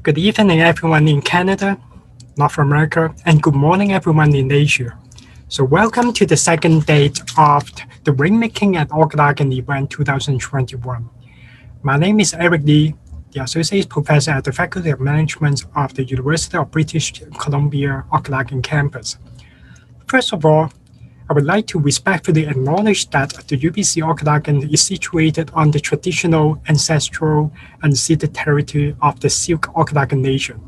Good evening, everyone in Canada, North America, and good morning, everyone in Asia. So welcome to the second day of the Rainmaking at Okanagan event 2021. My name is Eric Lee, the Associate Professor at the Faculty of Management of the University of British Columbia Okanagan campus. First of all, I would like to respectfully acknowledge that the UBC Okanagan is situated on the traditional, ancestral, and unceded territory of the Syilx Okanagan Nation.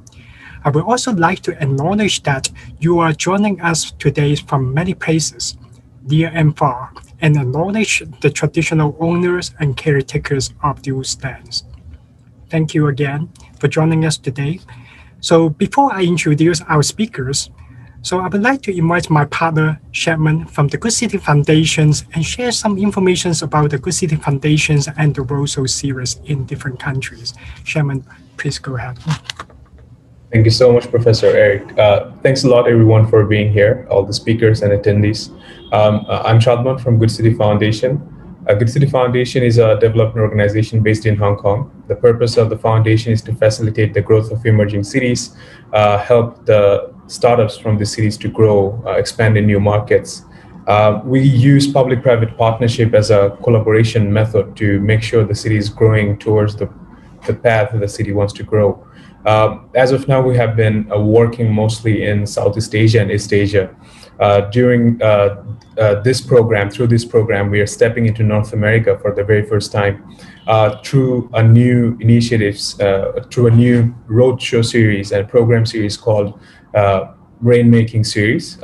I would also like to acknowledge that you are joining us today from many places, near and far, and acknowledge the traditional owners and caretakers of those lands. Thank you again for joining us today. So before I introduce our speakers, I would like to invite my partner, Sherman, from the Good City Foundations and share some information about the Good City Foundations and the Roadshow series in different countries. Sherman, please go ahead. Thank you so much, Professor Eric. Thanks a lot, everyone, for being here, all the speakers and attendees. I'm Shadman from Good City Foundation. Good City Foundation is a development organization based in Hong Kong. The purpose of the foundation is to facilitate the growth of emerging cities, help the startups from the cities to grow, expand in new markets. We use public-private partnership as a collaboration method to make sure the city is growing towards the path the city wants to grow. As of now, we have been working mostly in Southeast Asia and East Asia. During through this program, we are stepping into North America for the very first time through a new initiatives, through a new roadshow series and program series called Rainmaking series.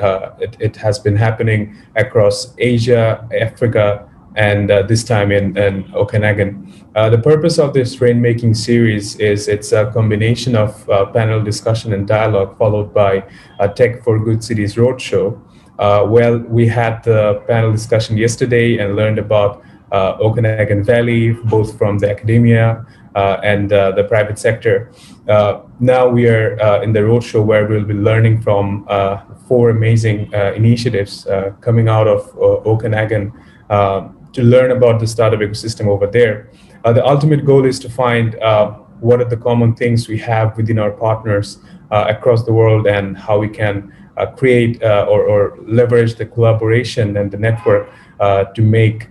It has been happening across Asia, Africa, and this time in Okanagan. The purpose of this Rainmaking series is it's a combination of panel discussion and dialogue followed by a Tech for Good Cities Roadshow. We had the panel discussion yesterday and learned about Okanagan Valley, both from the academia and the private sector. Now we are in the roadshow where we'll be learning from 4 amazing initiatives coming out of Okanagan to learn about the startup ecosystem over there. The ultimate goal is to find what are the common things we have within our partners across the world and how we can create or leverage the collaboration and the network to make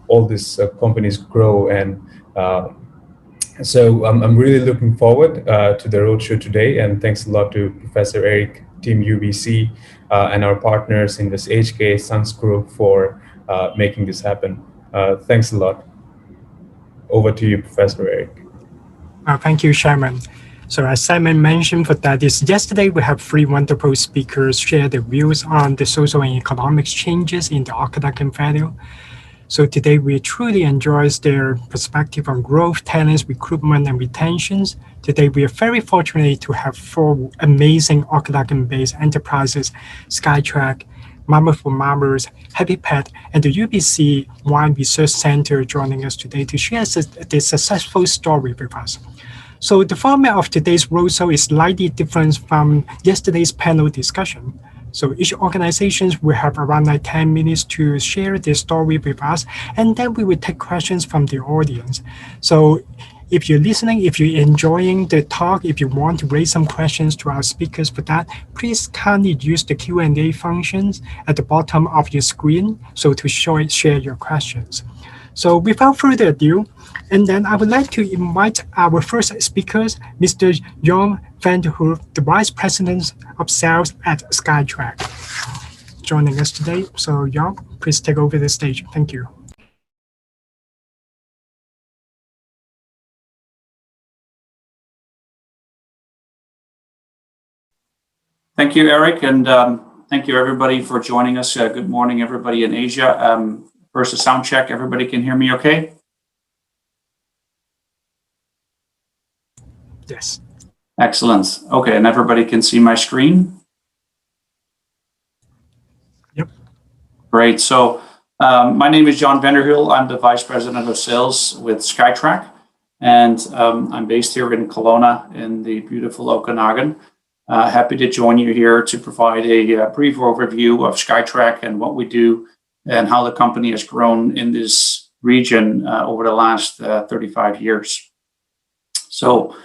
all these companies grow. And so I'm really looking forward to the roadshow today, and thanks a lot to Professor Eric, Team UBC, and our partners in this HK Suns Group for making this happen. Thanks a lot. Over to you, Professor Eric. Thank you, Sherman. So as Simon mentioned, yesterday we have 3 wonderful speakers share their views on the social and economic changes in the Okanagan Valley. So today we truly enjoy their perspective on growth, talents, recruitment, and retentions. Today we are very fortunate to have 4 amazing Okanagan-based enterprises, Skytrac, Mama for Mamas, Happipad, and the UBC Wine Research Center joining us today to share the successful story with us. So the format of today's roadshow is slightly different from yesterday's panel discussion. So each organization will have around 10 minutes to share their story with us, and then we will take questions from the audience. So if you're listening, if you're enjoying the talk, if you want to raise some questions to our speakers for that, please kindly use the Q&A functions at the bottom of your screen so to share your questions. So without further ado, and then I would like to invite our first speakers, Mr. Jan van der Hoof, the Vice President of Sales at Skytrac, joining us today. So Jan, please take over the stage. Thank you. Thank you, Eric, and thank you, everybody, for joining us. Good morning, everybody in Asia. First, a sound check. Everybody can hear me okay? Yes. Excellent. Okay, and everybody can see my screen? Yep. Great. So my name is Jan van der Heul. I'm the Vice President of Sales with Skytrac, and I'm based here in Kelowna in the beautiful Okanagan. Happy to join you here to provide a brief overview of Skytrac and what we do and how the company has grown in this region over the last 35 years. So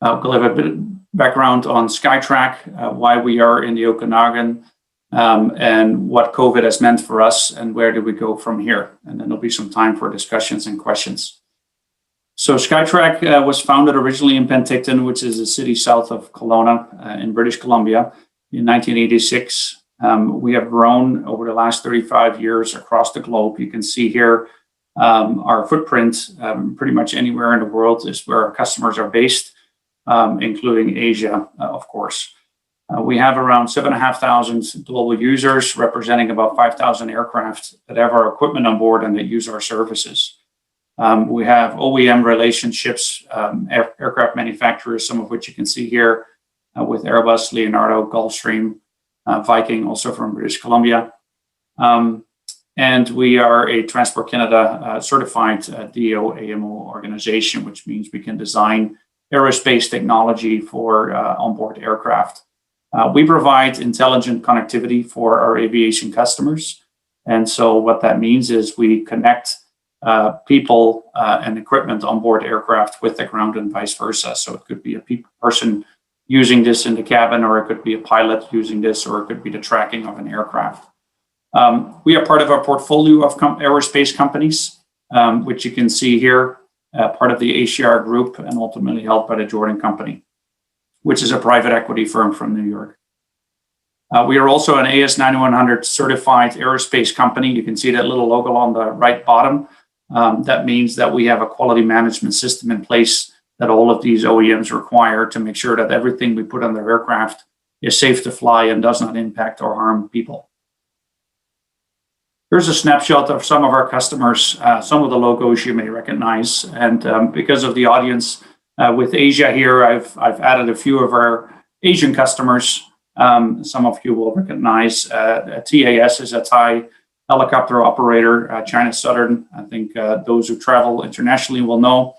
I'll give a bit of background on Skytrac, why we are in the Okanagan, and what COVID has meant for us, and where do we go from here. And then there'll be some time for discussions and questions. So Skytrac was founded originally in Penticton, which is a city south of Kelowna in British Columbia, in 1986. We have grown over the last 35 years across the globe. You can see here our footprint. Pretty much anywhere in the world is where our customers are based, including Asia, of course. We have around 7,500 global users, representing about 5,000 aircraft that have our equipment on board and that use our services. We have OEM relationships, aircraft manufacturers, some of which you can see here with Airbus, Leonardo, Gulfstream, Viking, also from British Columbia. And we are a Transport Canada certified DO AMO organization, which means we can design aerospace technology for onboard aircraft. We provide intelligent connectivity for our aviation customers. And so what that means is we connect people and equipment on board aircraft with the ground and vice versa. So it could be a person using this in the cabin, or it could be a pilot using this, or it could be the tracking of an aircraft. We are part of a portfolio of aerospace companies, which you can see here, part of the ACR group and ultimately held by the Jordan Company, which is a private equity firm from New York. We are also an AS9100 certified aerospace company. You can see that little logo on the right bottom. That means that we have a quality management system in place that all of these OEMs require to make sure that everything we put on their aircraft is safe to fly and does not impact or harm people. Here's a snapshot of some of our customers, some of the logos you may recognize. And because of the audience with Asia here, I've added a few of our Asian customers. Some of you will recognize TAS is a Thai helicopter operator, China Southern. I think those who travel internationally will know.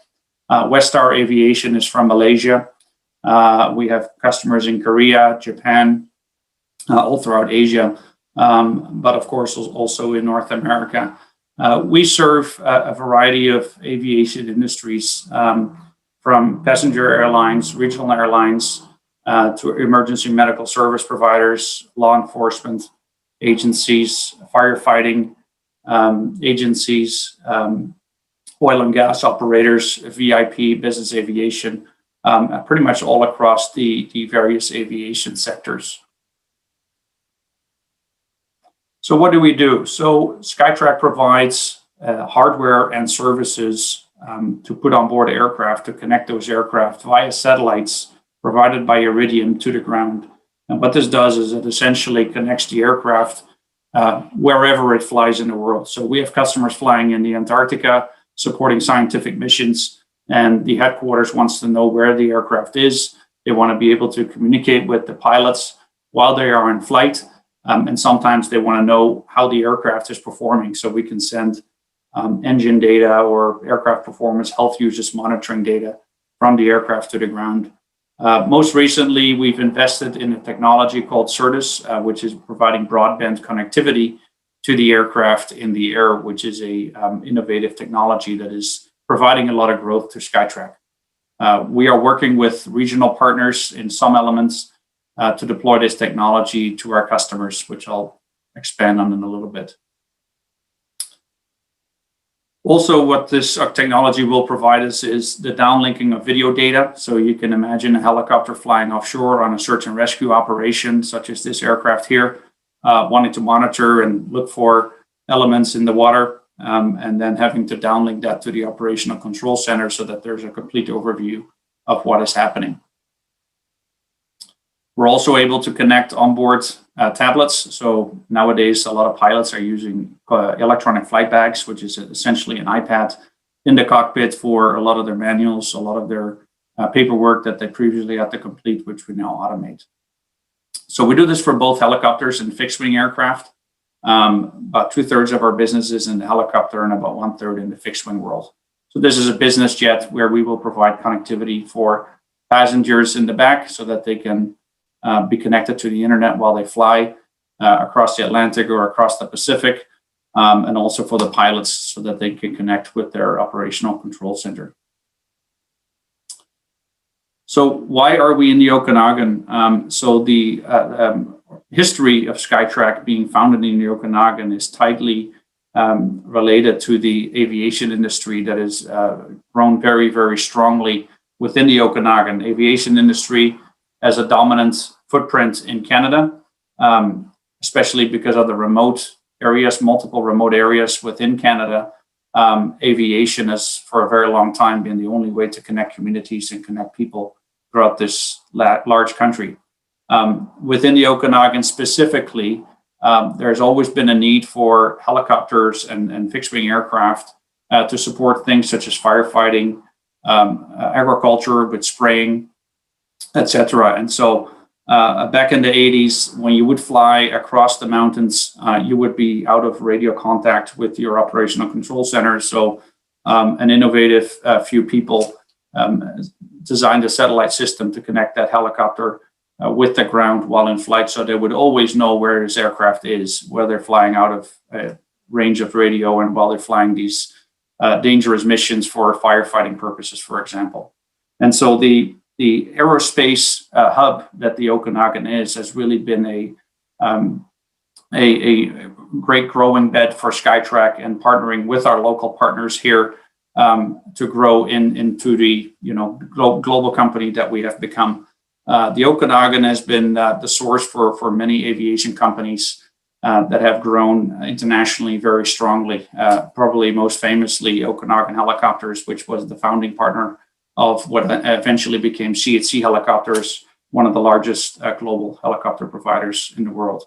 Westar Aviation is from Malaysia. We have customers in Korea, Japan, all throughout Asia, but of course also in North America. We serve a variety of aviation industries, from passenger airlines, regional airlines, to emergency medical service providers, law enforcement agencies, firefighting agencies, oil and gas operators, VIP, business aviation, pretty much all across the various aviation sectors. So what do we do? So Skytrac provides hardware and services to put on board aircraft, to connect those aircraft via satellites provided by Iridium to the ground. And what this does is it essentially connects the aircraft wherever it flies in the world. So we have customers flying in the Antarctica, supporting scientific missions, and the headquarters wants to know where the aircraft is. They want to be able to communicate with the pilots while they are in flight. And sometimes they want to know how the aircraft is performing, so we can send engine data or aircraft performance, health users monitoring data from the aircraft to the ground. Most recently, we've invested in a technology called Certus, which is providing broadband connectivity to the aircraft in the air, which is a innovative technology that is providing a lot of growth to Skytrac. We are working with regional partners in some elements to deploy this technology to our customers, which I'll expand on in a little bit. Also, what this technology will provide us is the downlinking of video data. So you can imagine a helicopter flying offshore on a search and rescue operation, such as this aircraft here, wanting to monitor and look for elements in the water, and then having to downlink that to the operational control center so that there's a complete overview of what is happening. We're also able to connect onboard tablets. So nowadays, a lot of pilots are using electronic flight bags, which is essentially an iPad in the cockpit for a lot of their manuals, a lot of their paperwork that they previously had to complete, which we now automate. So we do this for both helicopters and fixed-wing aircraft. About 2/3 of our business is in the helicopter and about 1/3 in the fixed-wing world. So this is a business jet where we will provide connectivity for passengers in the back so that they can be connected to the internet while they fly across the Atlantic or across the Pacific, and also for the pilots so that they can connect with their operational control center. So So why are we in the Okanagan? So the history of Skytrac being founded in the Okanagan is tightly related to the aviation industry that has grown very, very strongly within the Okanagan. Aviation industry has a dominant footprint in Canada, especially because of the remote areas, multiple remote areas within Canada. Aviation has for a very long time been the only way to connect communities and connect people throughout this large country. Within the Okanagan specifically, there's always been a need for helicopters and fixed-wing aircraft to support things such as firefighting, agriculture with spraying, etc. And so back in the 80s, when you would fly across the mountains, you would be out of radio contact with your operational control center. So an innovative few people designed a satellite system to connect that helicopter with the ground while in flight, so they would always know where this aircraft is, where they're flying out of range of radio, and while they're flying these dangerous missions for firefighting purposes, for example. And so the aerospace hub that the Okanagan is has really been a great growing bed for Skytrac, and partnering with our local partners here to grow into the global company that we have become. The Okanagan has been the source for many aviation companies that have grown internationally very strongly. Probably most famously, Okanagan Helicopters, which was the founding partner of what eventually became C Helicopters, one of the largest global helicopter providers in the world.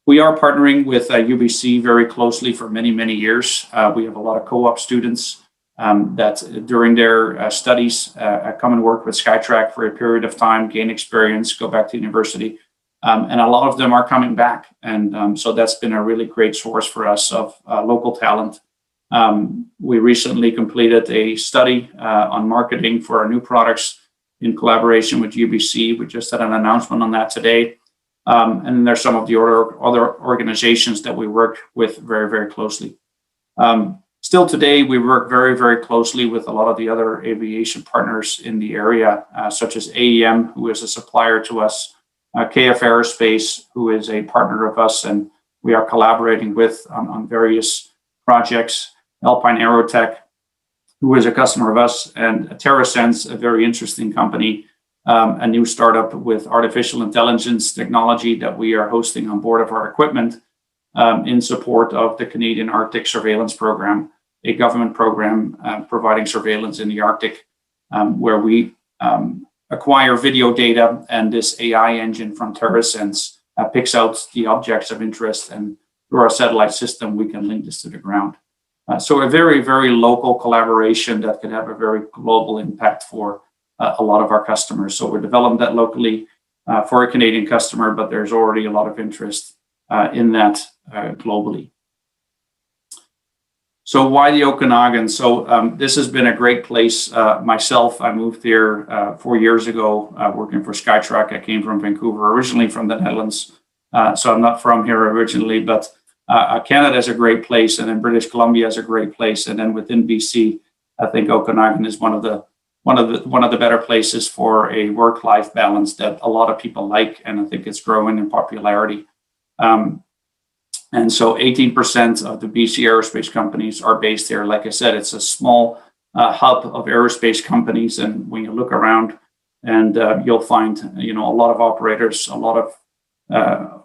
We are partnering with UBC very closely for many, many years. We have a lot of co-op students that during their studies come and work with Skytrac for a period of time, gain experience, go back to university. And a lot of them are coming back. And so that's been a really great source for us of local talent. We recently completed a study on marketing for our new products in collaboration with UBC. We just had an announcement on that today. And then there's some of the other organizations that we work with very, very closely. Still today, we work very, very closely with a lot of the other aviation partners in the area, such as AEM, who is a supplier to us, KF Aerospace, who is a partner of us, and we are collaborating with on various projects, Alpine Aerotech, who is a customer of us, and TerraSense, a very interesting company, a new startup with artificial intelligence technology that we are hosting on board of our equipment in support of the Canadian Arctic Surveillance Program, a government program providing surveillance in the Arctic, where we acquire video data, and this AI engine from TerraSense picks out the objects of interest, and through our satellite system, we can link this to the ground. So a very, very local collaboration that can have a very global impact for a lot of our customers. So we're developing that locally for a Canadian customer, but there's already a lot of interest in that globally. So why the Okanagan? So this has been a great place. Myself, I moved here 4 years ago working for Skytrac. I came from Vancouver, originally from the Netherlands. So I'm not from here originally, but Canada is a great place, and then British Columbia is a great place. And then within BC, I think Okanagan is one of the better places for a work-life balance that a lot of people like, and I think it's growing in popularity. And so 18% of the BC aerospace companies are based here. Like I said, it's a small hub of aerospace companies. And when you look around, and you'll find, a lot of operators, a lot of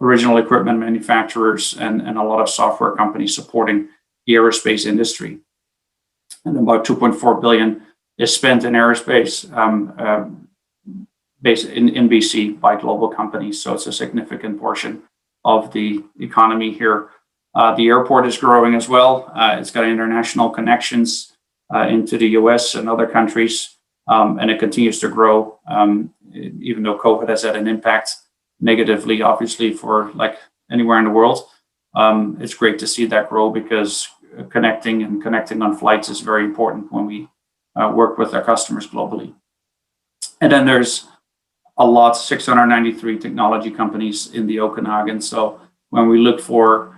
original equipment manufacturers, and a lot of software companies supporting the aerospace industry. And about 2.4 billion is spent in aerospace based in BC by global companies. So it's a significant portion of the economy here. The airport is growing as well. It's got international connections into the US and other countries, and it continues to grow, even though COVID has had an impact negatively, obviously, for like anywhere in the world. It's great to see that grow, because connecting on flights is very important when we work with our customers globally. And then there's a lot, 693 technology companies in the Okanagan. So when we look for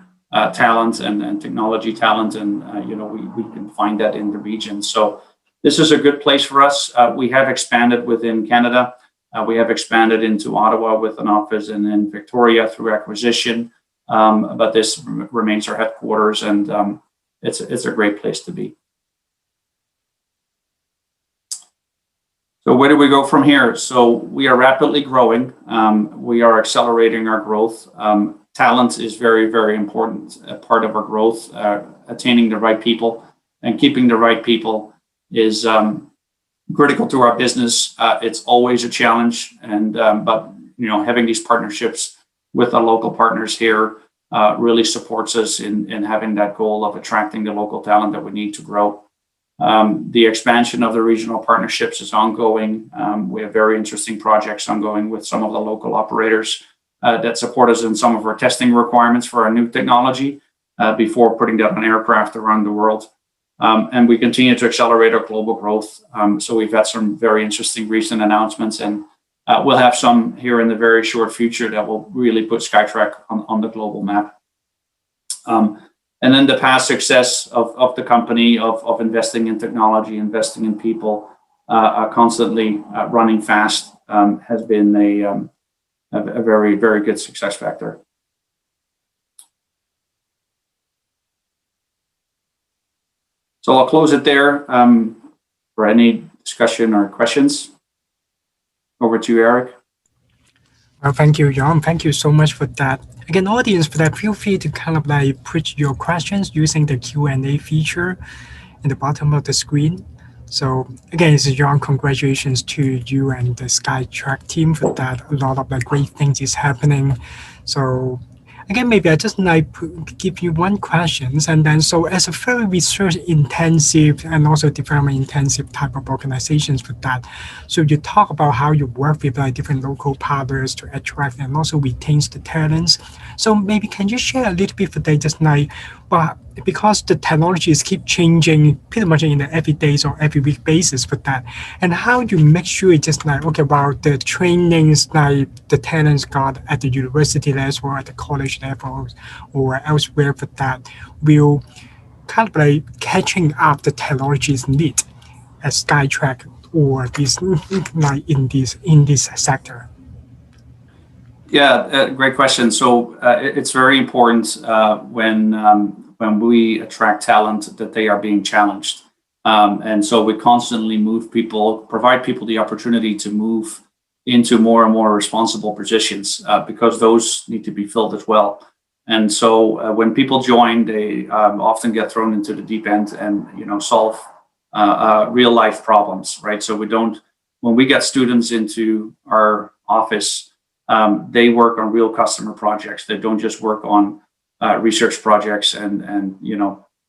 talent and technology talent, and we can find that in the region. So this is a good place for us. We have expanded within Canada. We have expanded into Ottawa with an office and in Victoria through acquisition. But this remains our headquarters, and it's a great place to be. So where do we go from here? So we are rapidly growing. We are accelerating our growth. Talent is very, very important part of our growth. Attaining the right people and keeping the right people is critical to our business. It's always a challenge, and but having these partnerships with our local partners here really supports us in having that goal of attracting the local talent that we need to grow. The expansion of the regional partnerships is ongoing. We have very interesting projects ongoing with some of the local operators that support us in some of our testing requirements for our new technology before putting that on aircraft around the world. And we continue to accelerate our global growth. So we've had some very interesting recent announcements, and we'll have some here in the very short future that will really put Skytrac on the global map. And then the past success of the company of investing in technology, investing in people, constantly running fast has been a very, very good success factor. So I'll close it there for any discussion or questions. Over to you, Eric. Well, thank you, Jan. Thank you so much for that. Again, audience, for that, feel free to kind of like put your questions using the Q&A feature in the bottom of the screen. So again, this is Jan. Congratulations to you and the Skytrac team for that. A lot of like great things is happening. So again, maybe I just like give you one question, and then so as a very research intensive and also development intensive type of organizations for that, so you talk about how you work with like different local partners to attract and also retain the talents. So maybe can you share a little bit for that, just like, well, because the technologies keep changing pretty much in the every day or every week basis for that, and how you make sure it's just like, okay, about the trainings like the talents got at the university level or at the college level or elsewhere for that will kind of like catching up the technology's need at Skytrac or this like in this sector. Yeah, great question. So it's very important when we attract talent that they are being challenged. And so we constantly move people, provide people the opportunity to move into more and more responsible positions because those need to be filled as well. And so when people join, they often get thrown into the deep end and solve real life problems, right? So when we get students into our office, they work on real customer projects. They don't just work on research projects and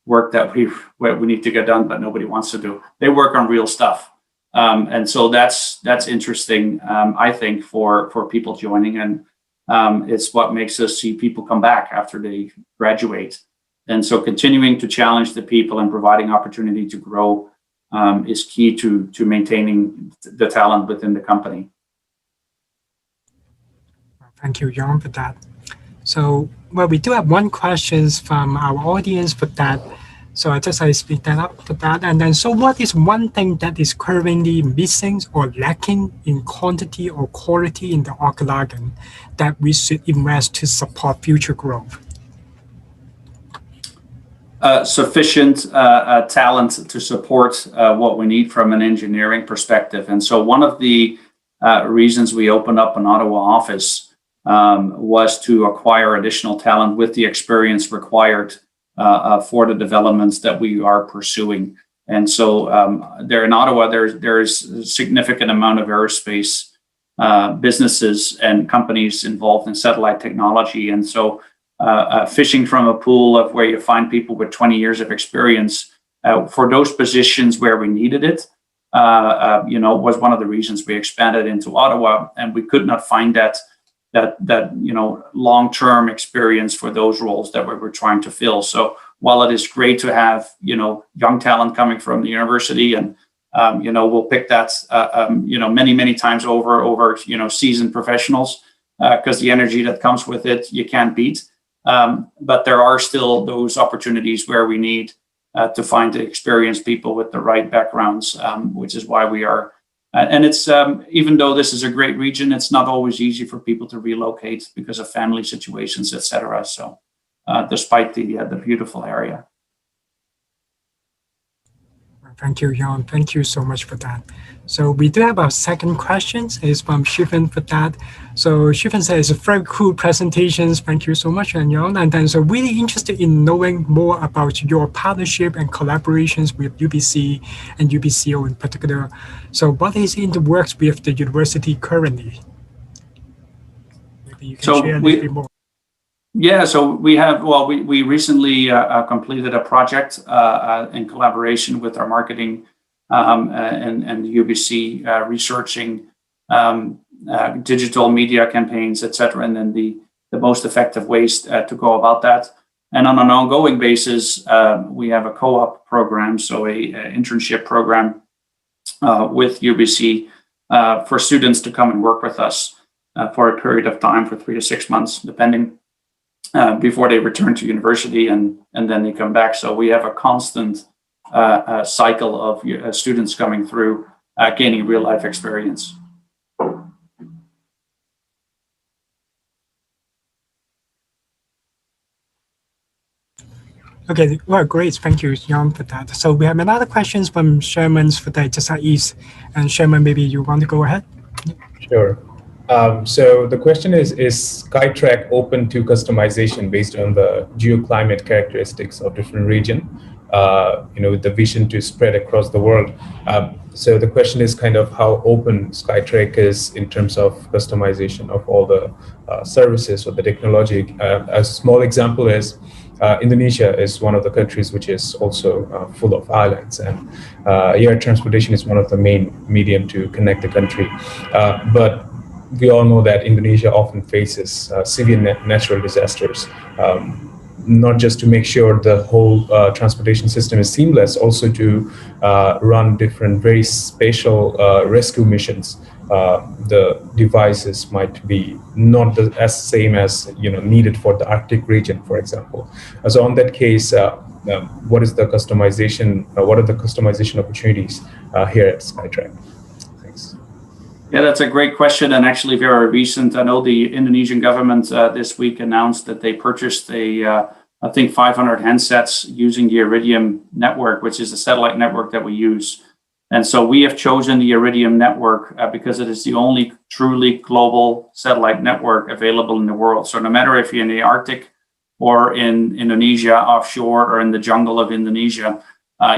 work that we need to get done, but nobody wants to do. They work on real stuff, and so that's interesting. I think for people joining, and it's what makes us see people come back after they graduate. And so continuing to challenge the people and providing opportunity to grow is key to maintaining the talent within the company. Thank you, Jan, for that. So, well, we do have one question from our audience for that. So I just speak that up for that. And then, so what is one thing that is currently missing or lacking in quantity or quality in the Okanagan that we should invest to support future growth? Sufficient talent to support what we need from an engineering perspective. And so one of the reasons we opened up an Ottawa office was to acquire additional talent with the experience required for the developments that we are pursuing. And so there in Ottawa, there's a significant amount of aerospace businesses and companies involved in satellite technology. And so fishing from a pool of where you find people with 20 years of experience for those positions where we needed it, was one of the reasons we expanded into Ottawa, and we could not find that long-term experience for those roles that we were trying to fill. So while it is great to have young talent coming from the university, and we'll pick that many times over seasoned professionals because the energy that comes with it you can't beat. But there are still those opportunities where we need to find experienced people with the right backgrounds, which is why we are. And it's even though this is a great region, it's not always easy for people to relocate because of family situations, etc. So, despite the beautiful area. Thank you, Jan. Thank you so much for that. So we do have our second question. Is from Shivan for that. So Shivan says, very cool presentations. Thank you so much, Jan. And then so really interested in knowing more about your partnership and collaborations with UBC and UBCO in particular. So what is in the works with the university currently? Maybe you can share a little bit more. Yeah, so we have, well, we recently completed a project in collaboration with our marketing and the UBC researching digital media campaigns, etc., and then the most effective ways to go about that. And on an ongoing basis, we have a co-op program, so a internship program with UBC for students to come and work with us for a period of time, for 3 to 6 months, depending. Before they return to university and then they come back. So we have a constant cycle of students coming through, gaining real life experience. Okay, well, great. Thank you, Jan, for that. So we have another question from Sherman for the Jasa East. And Sherman, maybe you want to go ahead? Sure. So the question is Skytrac open to customization based on the geoclimate characteristics of different region, with the vision to spread across the world? So the question is kind of how open Skytrac is in terms of customization of all the services or the technology. A small example is Indonesia is one of the countries which is also full of islands, and air transportation is one of the main medium to connect the country. But we all know that Indonesia often faces severe natural disasters, not just to make sure the whole transportation system is seamless, also to run different very special rescue missions. The devices might be not as same as needed for the Arctic region, for example. So on that case, what is the customization? What are the customization opportunities here at Skytrac? Thanks. Yeah, that's a great question, and actually very recent. I know the Indonesian government this week announced that they purchased I think 500 handsets using the Iridium network, which is the satellite network that we use. And so we have chosen the Iridium network because it is the only truly global satellite network available in the world. So no matter if you're in the Arctic or in Indonesia offshore or in the jungle of Indonesia,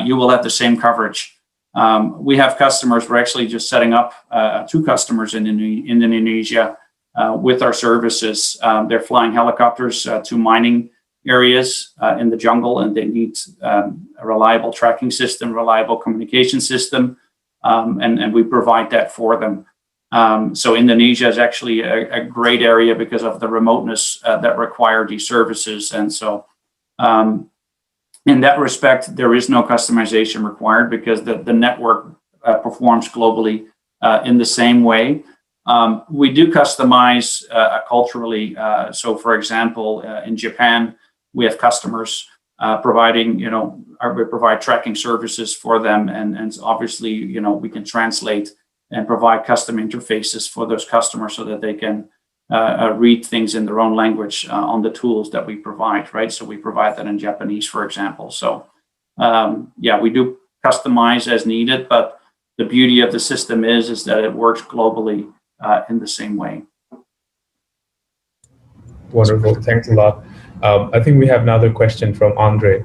you will have the same coverage. We have customers. We're actually just setting up 2 customers in Indonesia with our services. They're flying helicopters to mining areas in the jungle, and they need a reliable tracking system, reliable communication system, and we provide that for them. So Indonesia is actually a great area because of the remoteness that require these services, and so. In that respect, there is no customization required because the network performs globally in the same way. We do customize culturally. So, for example, in Japan, we have customers providing, we provide tracking services for them, and obviously, we can translate and provide custom interfaces for those customers so that they can read things in their own language on the tools that we provide, right? So we provide that in Japanese, for example. So yeah, we do customize as needed, but the beauty of the system is that it works globally in the same way. Wonderful, thanks a lot. I think we have another question from Andre.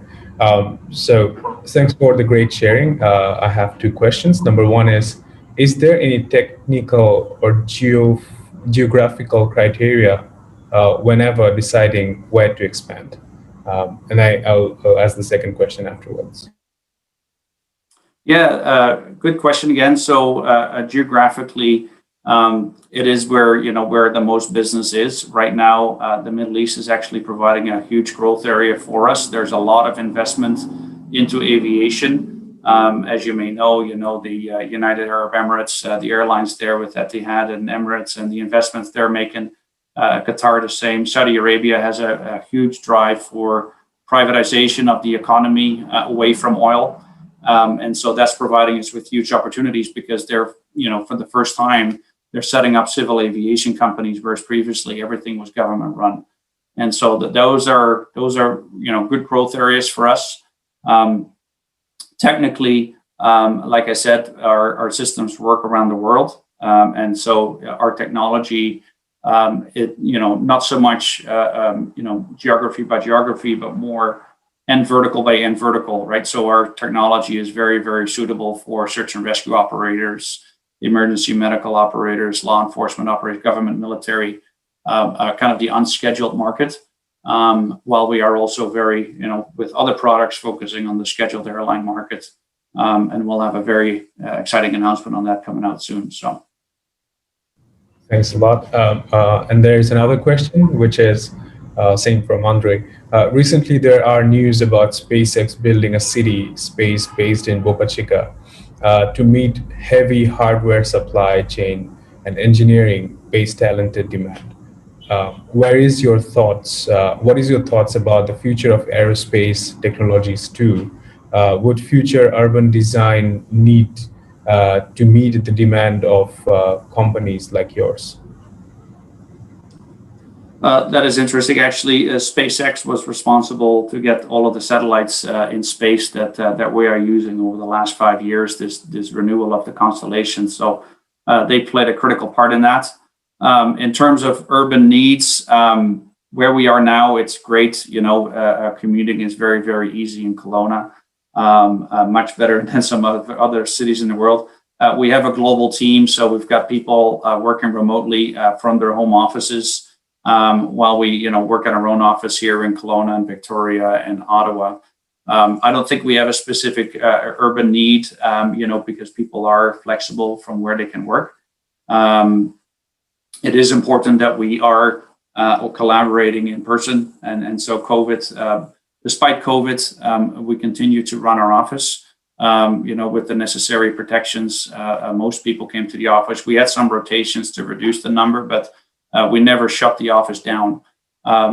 So thanks for the great sharing. I have 2 questions. Number 1 is there any technical or geographical criteria whenever deciding where to expand? And I'll ask the second question afterwards. Yeah, good question again. So geographically, it is where where the most business is right now. The Middle East is actually providing a huge growth area for us. There's a lot of investment into aviation. As you may know, the United Arab Emirates, the airlines there with Etihad and Emirates, and the investments they're making. Qatar the same. Saudi Arabia has a huge drive for privatization of the economy away from oil. And so that's providing us with huge opportunities because they're, for the first time, they're setting up civil aviation companies, whereas previously everything was government run. And so those are good growth areas for us. Technically, like I said, our systems work around the world. And so our technology, not so much, geography by geography, but more end vertical by end vertical, right? So our technology is very, very suitable for search and rescue operators, emergency medical operators, law enforcement operators, government, military, kind of the unscheduled market. While we are also very, with other products focusing on the scheduled airline market. And we'll have a very exciting announcement on that coming out soon. So. Thanks a lot. And there's another question, which is same from Andre. Recently, there are news about SpaceX building a city space based in Boca Chica to meet heavy hardware supply chain and engineering-based talented demand. What is your thoughts about the future of aerospace technologies too? Would future urban design need to meet the demand of companies like yours? That is interesting. Actually, SpaceX was responsible to get all of the satellites in space that we are using over the last 5 years, this renewal of the constellation. So they played a critical part in that. In terms of urban needs, where we are now, it's great. Commuting is very, very easy in Kelowna, much better than some other cities in the world. We have a global team, so we've got people working remotely from their home offices. While we, work in our own office here in Kelowna and Victoria and Ottawa. I don't think we have a specific urban need, because people are flexible from where they can work. It is important that we are collaborating in person. And so despite COVID, we continue to run our office, with the necessary protections. Most people came to the office. We had some rotations to reduce the number, but we never shut the office down,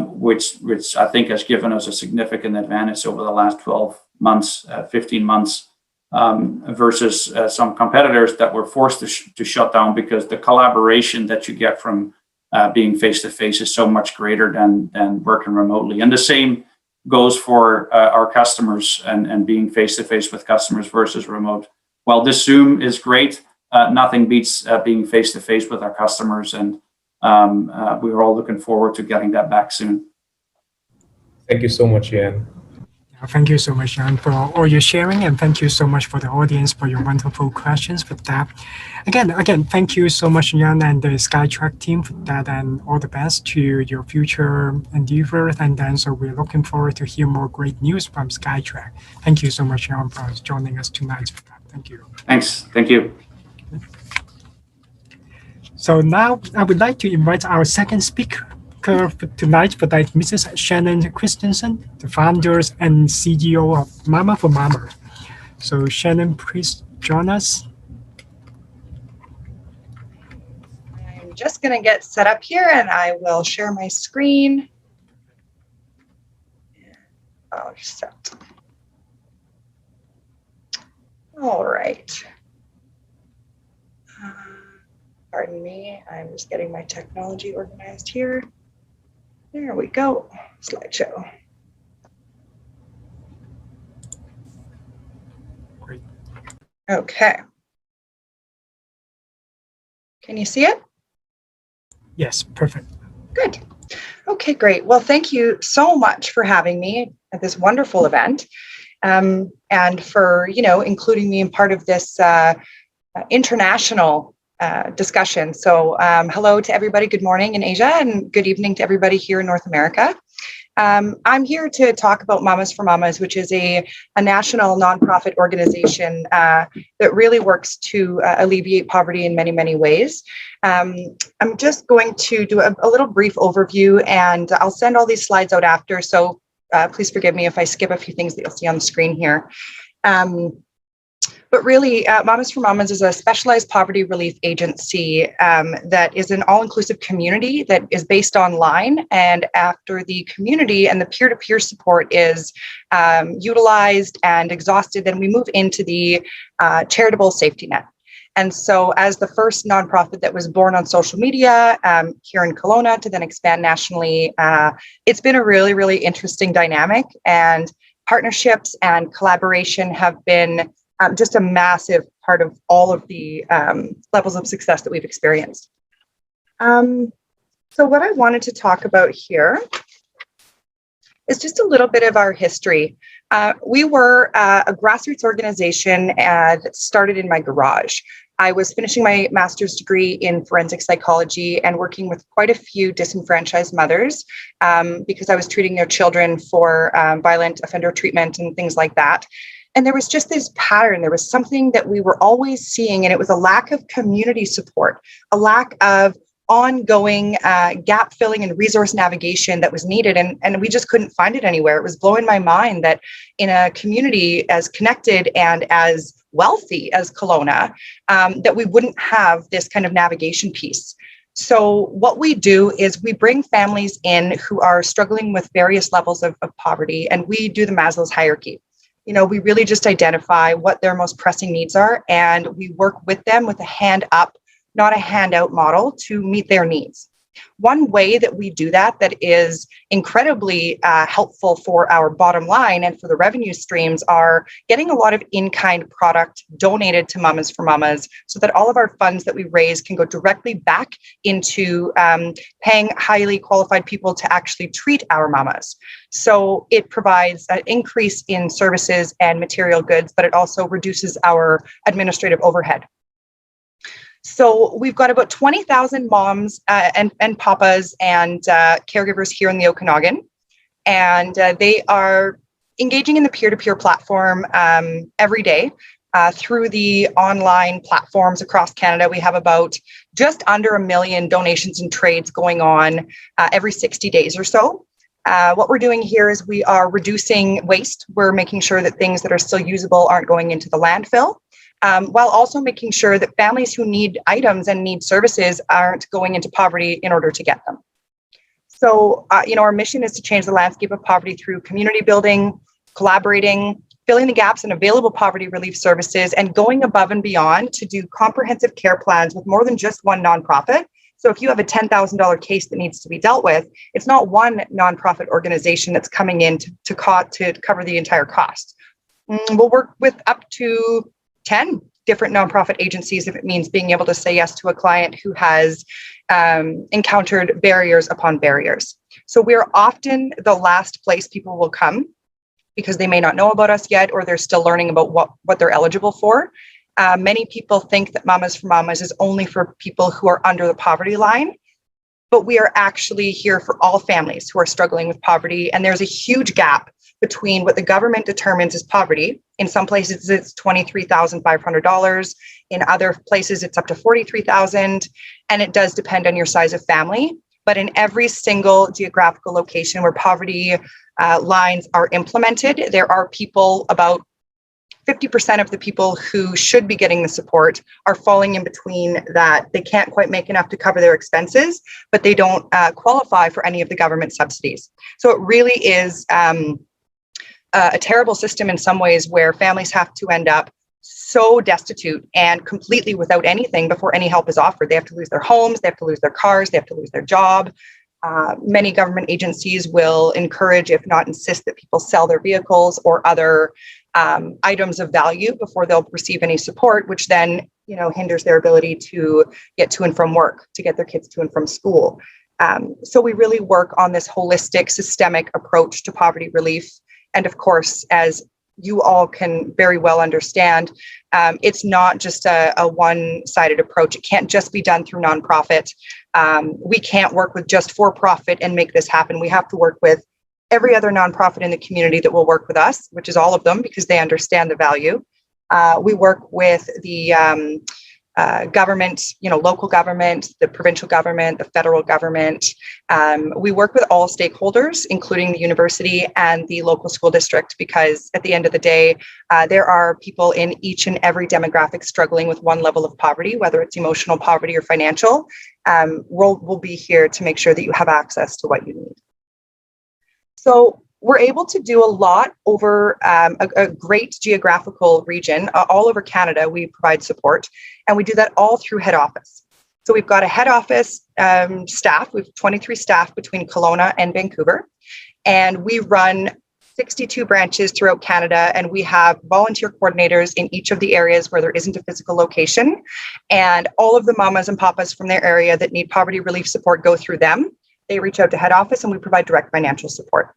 which I think has given us a significant advantage over the last 12 months, 15 months, versus some competitors that were forced to shut down because the collaboration that you get from being face-to-face is so much greater than working remotely. And the same goes for our customers and being face-to-face with customers versus remote. While this Zoom is great, nothing beats being face-to-face with our customers. And we are all looking forward to getting that back soon. Thank you so much, Jan. Thank you so much, Jan, for all your sharing, and thank you so much for the audience for your wonderful questions for that. Again, thank you so much, Jan, and the Skytrac team for that, and all the best to your future endeavors. And then, so we're looking forward to hear more great news from Skytrac. Thank you so much, Jan, for joining us tonight for that. Thank you. Thanks. Thank you. So now I would like to invite our second speaker for tonight, for that, Mrs. Shannon Christensen, the founders and CEO of Mama for Mama. So Shannon, please join us. I'm just going to get set up here and I will share my screen. Oh, set. All right. Pardon me, I'm just getting my technology organized here. There we go, slideshow. Great. Okay. Can you see it? Yes, perfect. Good. Okay, great. Well, thank you so much for having me at this wonderful event, and for, including me in part of this international discussion. So hello to everybody. Good morning in Asia and good evening to everybody here in North America. I'm here to talk about Mamas for Mamas, which is a national nonprofit organization that really works to alleviate poverty in many, many ways. I'm just going to do a little brief overview, and I'll send all these slides out after. So please forgive me if I skip a few things that you'll see on the screen here. But really, Mamas for Mamas is a specialized poverty relief agency that is an all-inclusive community that is based online. And after the community and the peer-to-peer support is utilized and exhausted, then we move into the charitable safety net. And so as the first nonprofit that was born on social media here in Kelowna to then expand nationally, it's been a really, really interesting dynamic, and partnerships and collaboration have been just a massive part of all of the levels of success that we've experienced. So what I wanted to talk about here is just a little bit of our history. We were a grassroots organization that started in my garage. I was finishing my master's degree in forensic psychology and working with quite a few disenfranchised mothers because I was treating their children for violent offender treatment and things like that. And there was just this pattern. There was something that we were always seeing, and it was a lack of community support, a lack of ongoing gap filling and resource navigation that was needed. And we just couldn't find it anywhere. It was blowing my mind that in a community as connected and as wealthy as Kelowna, that we wouldn't have this kind of navigation piece. So what we do is we bring families in who are struggling with various levels of poverty, and we do the Maslow's hierarchy. You know, we really just identify what their most pressing needs are, and we work with them with a hand up, not a handout model, to meet their needs. One way that we do that is incredibly helpful for our bottom line and for the revenue streams are getting a lot of in-kind product donated to Mamas for Mamas so that all of our funds that we raise can go directly back into paying highly qualified people to actually treat our mamas. So it provides an increase in services and material goods, but it also reduces our administrative overhead. So we've got about 20,000 moms and papas and caregivers here in the Okanagan, and they are engaging in the peer-to-peer platform every day through the online platforms across Canada. We have about just under 1 million donations and trades going on every 60 days or so. What we're doing here is we are reducing waste. We're making sure that things that are still usable aren't going into the landfill. While also making sure that families who need items and need services aren't going into poverty in order to get them. So, our mission is to change the landscape of poverty through community building, collaborating, filling the gaps in available poverty relief services, and going above and beyond to do comprehensive care plans with more than just one nonprofit. So if you have a $10,000 case that needs to be dealt with, it's not one nonprofit organization that's coming in to cover the entire cost. We'll work with up to 10 different nonprofit agencies if it means being able to say yes to a client who has encountered barriers upon barriers. So we're often the last place people will come because they may not know about us yet, or they're still learning about what they're eligible for. Many people think that Mamas for Mamas is only for people who are under the poverty line, but we are actually here for all families who are struggling with poverty. And there's a huge gap between what the government determines as poverty. In some places, it's $23,500. In other places, it's up to $43,000. And it does depend on your size of family. But in every single geographical location where poverty lines are implemented, there are people, about 50% of the people who should be getting the support are falling in between that. They can't quite make enough to cover their expenses, but they don't qualify for any of the government subsidies. So it really is a terrible system in some ways, where families have to end up so destitute and completely without anything before any help is offered. They have to lose their homes, they have to lose their cars, they have to lose their job. Many government agencies will encourage, if not insist, that people sell their vehicles or other items of value before they'll receive any support, which then hinders their ability to get to and from work, to get their kids to and from school. So we really work on this holistic, systemic approach to poverty relief. And of course, as you all can very well understand, it's not just a one-sided approach. It can't just be done through nonprofit. We can't work with just for-profit and make this happen. We have to work with every other nonprofit in the community that will work with us, which is all of them, because they understand the value. We work with the government, local government, the provincial government, the federal government. We work with all stakeholders, including the university and the local school district, because at the end of the day, there are people in each and every demographic struggling with one level of poverty, whether it's emotional poverty or financial. We'll be here to make sure that you have access to what you need. So we're able to do a lot over a great geographical region. All over Canada, we provide support, and we do that all through head office. So we've got a head office staff. We have 23 staff between Kelowna and Vancouver, and we run 62 branches throughout Canada, and we have volunteer coordinators in each of the areas where there isn't a physical location. And all of the mamas and papas from their area that need poverty relief support go through them. They reach out to head office, and we provide direct financial support.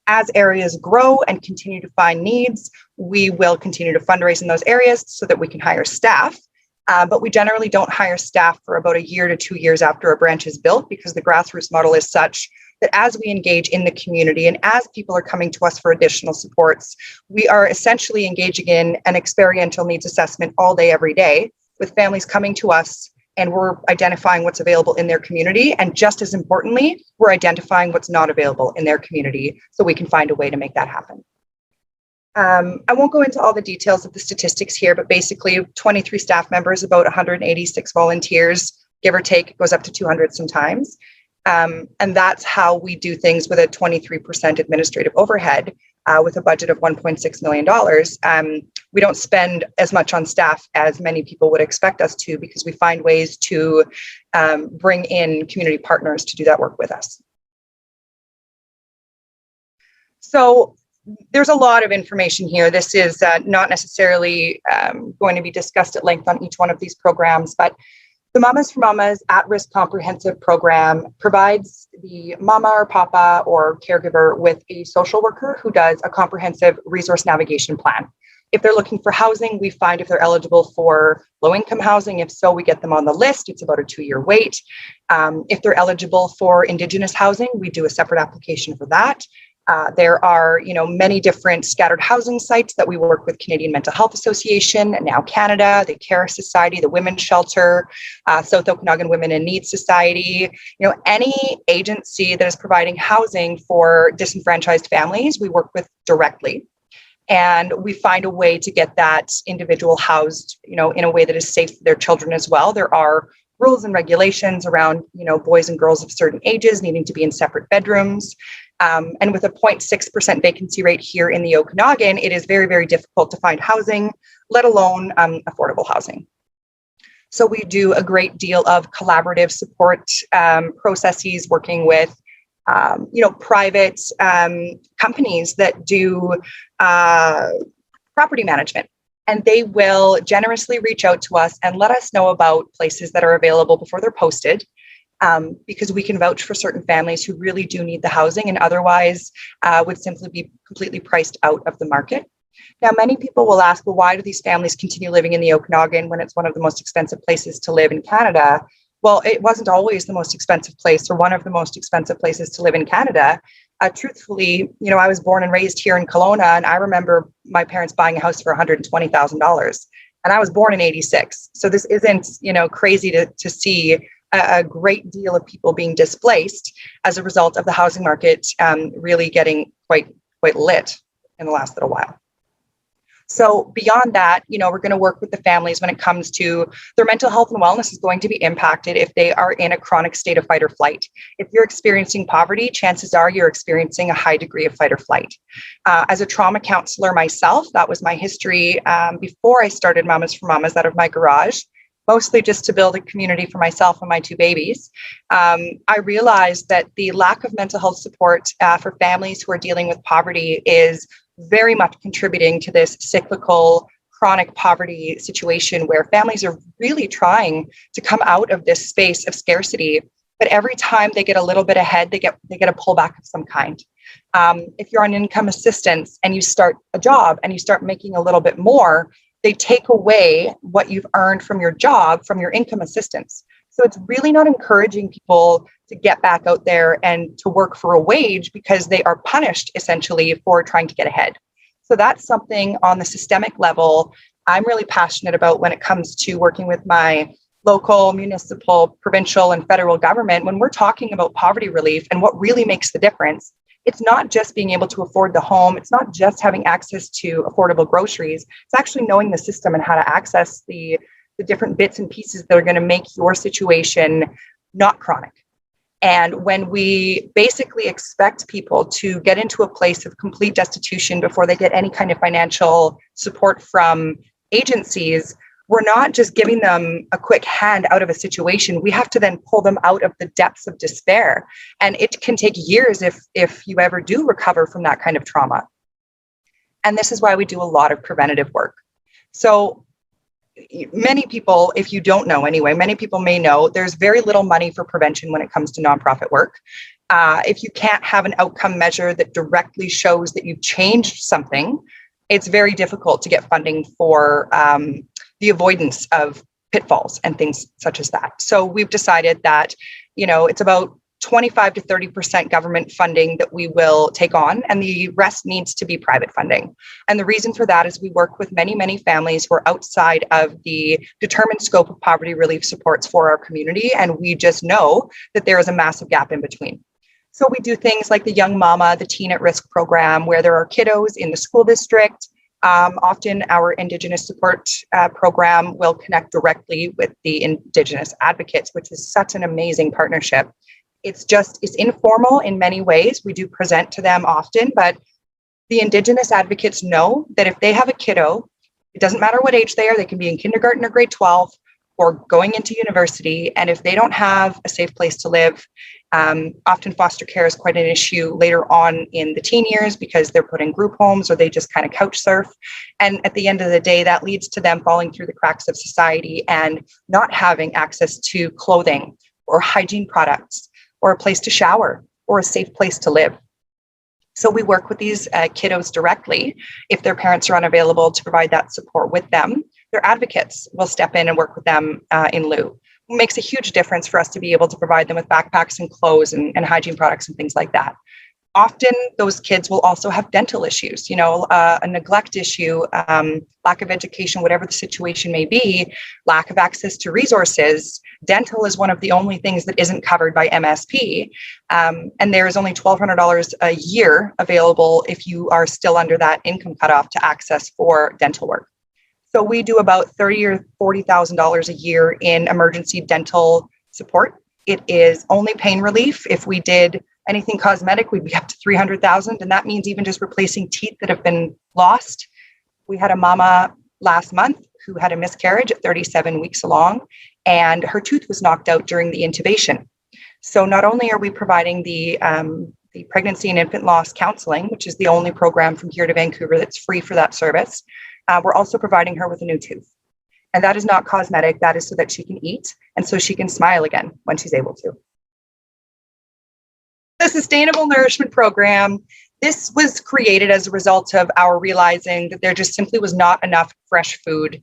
As areas grow and continue to find needs, we will continue to fundraise in those areas so that we can hire staff. But we generally don't hire staff for about 1 year to 2 years after a branch is built, because the grassroots model is such that as we engage in the community and as people are coming to us for additional supports, we are essentially engaging in an experiential needs assessment all day, every day, with families coming to us, and we're identifying what's available in their community. And just as importantly, we're identifying what's not available in their community so we can find a way to make that happen. I won't go into all the details of the statistics here, but basically 23 staff members, about 186 volunteers, give or take, it goes up to 200 sometimes. And that's how we do things with a 23% administrative overhead with a budget of $1.6 million. We don't spend as much on staff as many people would expect us to, because we find ways to bring in community partners to do that work with us. So there's a lot of information here. This is not necessarily going to be discussed at length on each one of these programs, but the Mamas for Mamas at-risk comprehensive program provides the mama or papa or caregiver with a social worker who does a comprehensive resource navigation plan. If they're looking for housing, we find if they're eligible for low-income housing. If so, we get them on the list. It's about a 2-year wait. If they're eligible for Indigenous housing, we do a separate application for that. There are, many different scattered housing sites that we work with Canadian Mental Health Association, and now Canada, the Care Society, the Women's Shelter, Socio-Economic Women in Need Society, any agency that is providing housing for disenfranchised families, we work with directly. And we find a way to get that individual housed, in a way that is safe for their children as well. There are rules and regulations around, boys and girls of certain ages needing to be in separate bedrooms. And with a 0.6% vacancy rate here in the Okanagan, it is very, very difficult to find housing, let alone affordable housing. So we do a great deal of collaborative support processes, working with private companies that do property management. And they will generously reach out to us and let us know about places that are available before they're posted, because we can vouch for certain families who really do need the housing and otherwise would simply be completely priced out of the market. Now, many people will ask, well, why do these families continue living in the Okanagan when it's one of the most expensive places to live in Canada? Well, it wasn't always the most expensive place or one of the most expensive places to live in Canada. Truthfully, I was born and raised here in Kelowna, and I remember my parents buying a house for $120,000, and I was born in '86. So this isn't, crazy to see a great deal of people being displaced as a result of the housing market really getting quite lit in the last little while. So beyond that, we're going to work with the families when it comes to their mental health and wellness is going to be impacted if they are in a chronic state of fight or flight. If you're experiencing poverty, chances are you're experiencing a high degree of fight or flight. As a trauma counselor myself, that was my history before I started Mamas for Mamas out of my garage, mostly just to build a community for myself and my 2 babies. I realized that the lack of mental health support for families who are dealing with poverty is very much contributing to this cyclical chronic poverty situation where families are really trying to come out of this space of scarcity. But every time they get a little bit ahead, they get a pullback of some kind. If you're on income assistance and you start a job and you start making a little bit more, they take away what you've earned from your job, from your income assistance. So it's really not encouraging people to get back out there and to work for a wage because they are punished essentially for trying to get ahead. So that's something on the systemic level I'm really passionate about when it comes to working with my local, municipal, provincial, and federal government. When we're talking about poverty relief and what really makes the difference, it's not just being able to afford the home. It's not just having access to affordable groceries. It's actually knowing the system and how to access the different bits and pieces that are going to make your situation not chronic. And when we basically expect people to get into a place of complete destitution before they get any kind of financial support from agencies, we're not just giving them a quick hand out of a situation. We have to then pull them out of the depths of despair. And it can take years if you ever do recover from that kind of trauma. And this is why we do a lot of preventative work. So many people, if you don't know anyway, many people may know there's very little money for prevention when it comes to nonprofit work. If you can't have an outcome measure that directly shows that you've changed something, it's very difficult to get funding for the avoidance of pitfalls and things such as that. So we've decided that, it's about 25 to 30% government funding that we will take on, and the rest needs to be private funding. And the reason for that is we work with many, many families who are outside of the determined scope of poverty relief supports for our community, and we just know that there is a massive gap in between. So we do things like the Young Mama, the Teen at Risk program, where there are kiddos in the school district. Often our Indigenous support program will connect directly with the Indigenous advocates, which is such an amazing partnership. It's informal in many ways. We do present to them often, but the Indigenous advocates know that if they have a kiddo, it doesn't matter what age they are, they can be in kindergarten or grade 12 or going into university. And if they don't have a safe place to live, often foster care is quite an issue later on in the teen years because they're put in group homes or they just kind of couch surf. And at the end of the day, that leads to them falling through the cracks of society and not having access to clothing or hygiene products or a place to shower or a safe place to live. So we work with these kiddos directly. If their parents are unavailable to provide that support with them, their advocates will step in and work with them in lieu. It makes a huge difference for us to be able to provide them with backpacks and clothes and hygiene products and things like that. Often those kids will also have dental issues, a neglect issue, lack of education, whatever the situation may be, lack of access to resources. Dental is one of the only things that isn't covered by MSP. And there is only $1,200 a year available if you are still under that income cutoff to access for dental work. So we do about $30,000 or $40,000 a year in emergency dental support. It is only pain relief. If we did anything cosmetic, we'd be up to $300,000. And that means even just replacing teeth that have been lost. We had a mama last month who had a miscarriage at 37 weeks along, and her tooth was knocked out during the intubation. So not only are we providing the pregnancy and infant loss counseling, which is the only program from here to Vancouver that's free for that service, we're also providing her with a new tooth. And that is not cosmetic. That is so that she can eat and so she can smile again when she's able to. The Sustainable Nourishment Program, this was created as a result of our realizing that there just simply was not enough fresh food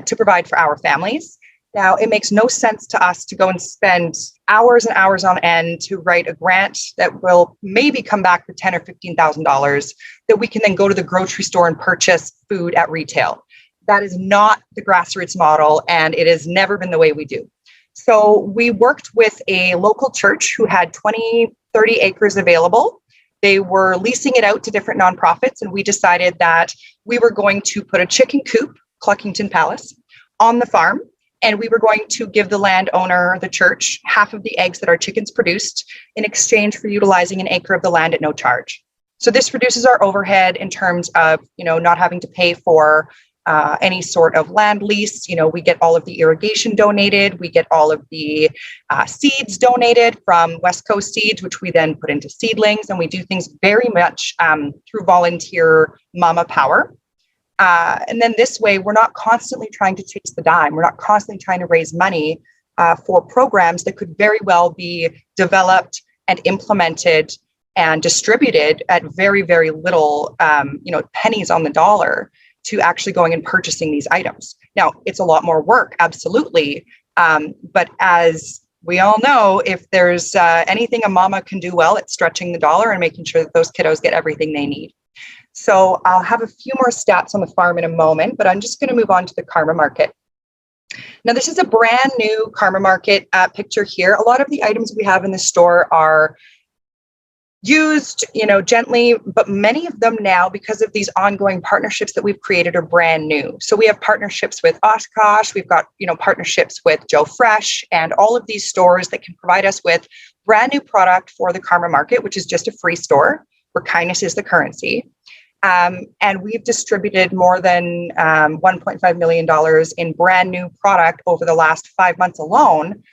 to provide for our families. Now, it makes no sense to us to go and spend hours and hours on end to write a grant that will maybe come back with $10,000 or $15,000 that we can then go to the grocery store and purchase food at retail. That is not the grassroots model, and it has never been the way we do. So we worked with a local church who had 30 acres available. They were leasing it out to different nonprofits, and we decided that we were going to put a chicken coop, Cluckington Palace, on the farm. And we were going to give the landowner, the church, half of the eggs that our chickens produced in exchange for utilizing an acre of the land at no charge. So this reduces our overhead in terms of, not having to pay for any sort of land lease. We get all of the irrigation donated. We get all of the seeds donated from West Coast Seeds, which we then put into seedlings. And we do things very much through volunteer mama power. And then this way, we're not constantly trying to chase the dime. We're not constantly trying to raise money for programs that could very well be developed and implemented and distributed at very, very little, pennies on the dollar to actually going and purchasing these items. Now, it's a lot more work, absolutely. But as we all know, if there's anything a mama can do well, it's stretching the dollar and making sure that those kiddos get everything they need. So I'll have a few more stats on the farm in a moment, but I'm just going to move on to the Karma Market. Now, this is a brand new Karma Market picture here. A lot of the items we have in the store are used, gently, but many of them now, because of these ongoing partnerships that we've created, are brand new. So we have partnerships with Oshkosh, we've got, partnerships with Joe Fresh, and all of these stores that can provide us with brand new product for the Karma Market, which is just a free store where kindness is the currency. And we've distributed more than $1.5 million in brand new product over the last 5 months alone.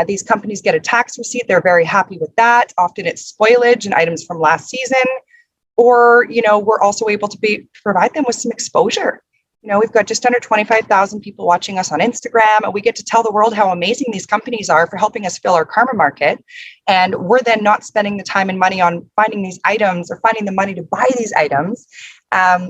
These companies get a tax receipt. They're very happy with that. Often it's spoilage and items from last season. Or, we're also able to provide them with some exposure. We've got just under 25,000 people watching us on Instagram, and we get to tell the world how amazing these companies are for helping us fill our Karma Market. And we're then not spending the time and money on finding these items or finding the money to buy these items.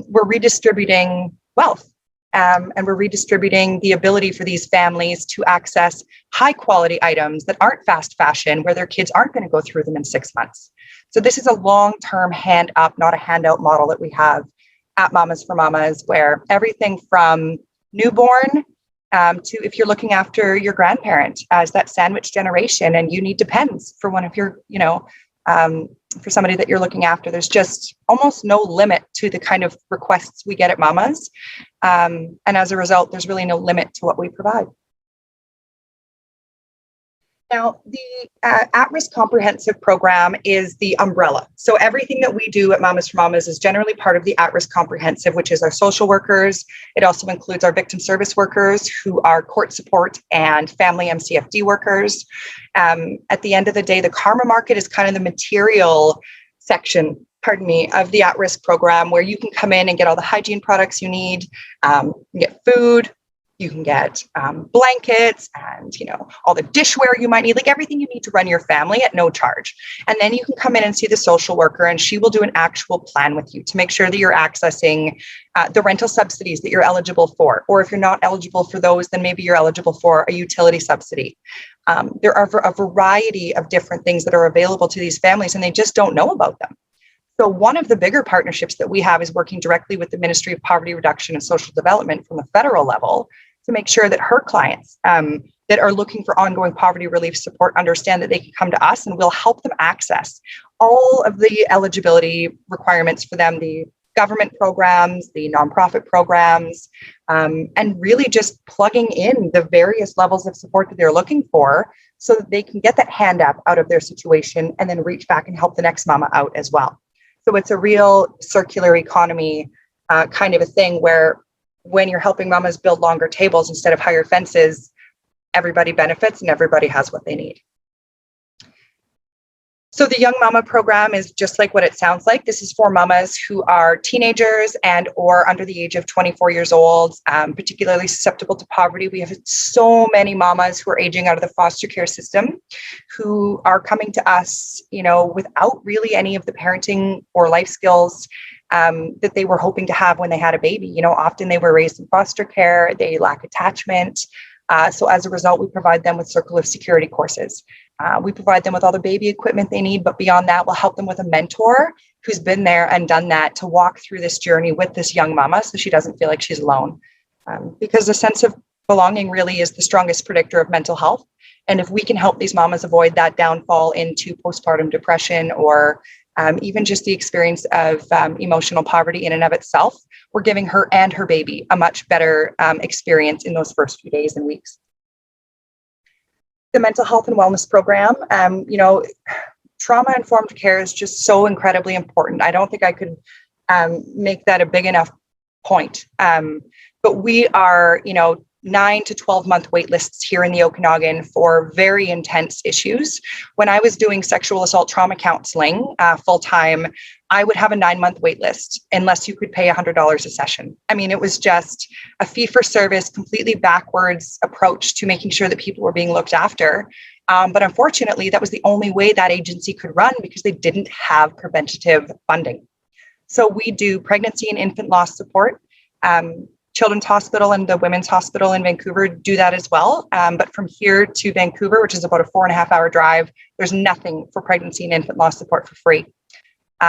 We're redistributing wealth. And we're redistributing the ability for these families to access high quality items that aren't fast fashion, where their kids aren't going to go through them in 6 months. So this is a long-term hand up, not a handout model that we have at Mamas for Mamas, where everything from newborn to if you're looking after your grandparent as that sandwich generation and you need Depends for one of your, for somebody that you're looking after, there's just almost no limit to the kind of requests we get at Mamas. And as a result, there's really no limit to what we provide. Now, the at-risk comprehensive program is the umbrella. So everything that we do at Mamas for Mamas is generally part of the at-risk comprehensive, which is our social workers. It also includes our victim service workers, who are court support and family MCFD workers. At the end of the day, the Karma Market is kind of the material section, of the at-risk program, where you can come in and get all the hygiene products you need. You can get food. You can get blankets and, all the dishware you might need, like everything you need to run your family at no charge. And then you can come in and see the social worker, and she will do an actual plan with you to make sure that you're accessing the rental subsidies that you're eligible for. Or if you're not eligible for those, then maybe you're eligible for a utility subsidy. There are a variety of different things that are available to these families, and they just don't know about them. So one of the bigger partnerships that we have is working directly with the Ministry of Poverty Reduction and Social Development from the federal level to make sure that her clients that are looking for ongoing poverty relief support understand that they can come to us and we'll help them access all of the eligibility requirements for them, the government programs, the nonprofit programs, and really just plugging in the various levels of support that they're looking for so that they can get that hand up out of their situation and then reach back and help the next mama out as well. So it's a real circular economy kind of a thing where when you're helping mamas build longer tables instead of higher fences, everybody benefits and everybody has what they need. So the Young Mama program is just like what it sounds like. This is for mamas who are teenagers and or under the age of 24 years old, particularly susceptible to poverty. We have so many mamas who are aging out of the foster care system who are coming to us, without really any of the parenting or life skills that they were hoping to have when they had a baby. Often they were raised in foster care, they lack attachment. So as a result, we provide them with Circle of Security courses. We provide them with all the baby equipment they need, but beyond that, we'll help them with a mentor who's been there and done that to walk through this journey with this young mama so she doesn't feel like she's alone. Because the sense of belonging really is the strongest predictor of mental health. And if we can help these mamas avoid that downfall into postpartum depression or even just the experience of emotional poverty in and of itself, we're giving her and her baby a much better experience in those first few days and weeks. The mental health and wellness program, trauma-informed care is just so incredibly important. I don't think I could make that a big enough point. But we are, 9 to 12 month wait lists here in the Okanagan for very intense issues. When I was doing sexual assault trauma counseling full time, I would have a 9-month wait list unless you could pay $100 a session. I mean, it was just a fee for service, completely backwards approach to making sure that people were being looked after. But unfortunately, that was the only way that agency could run because they didn't have preventative funding. So we do pregnancy and infant loss support. Children's Hospital and the Women's Hospital in Vancouver do that as well. But from here to Vancouver, which is about a 4.5-hour drive, there's nothing for pregnancy and infant loss support for free.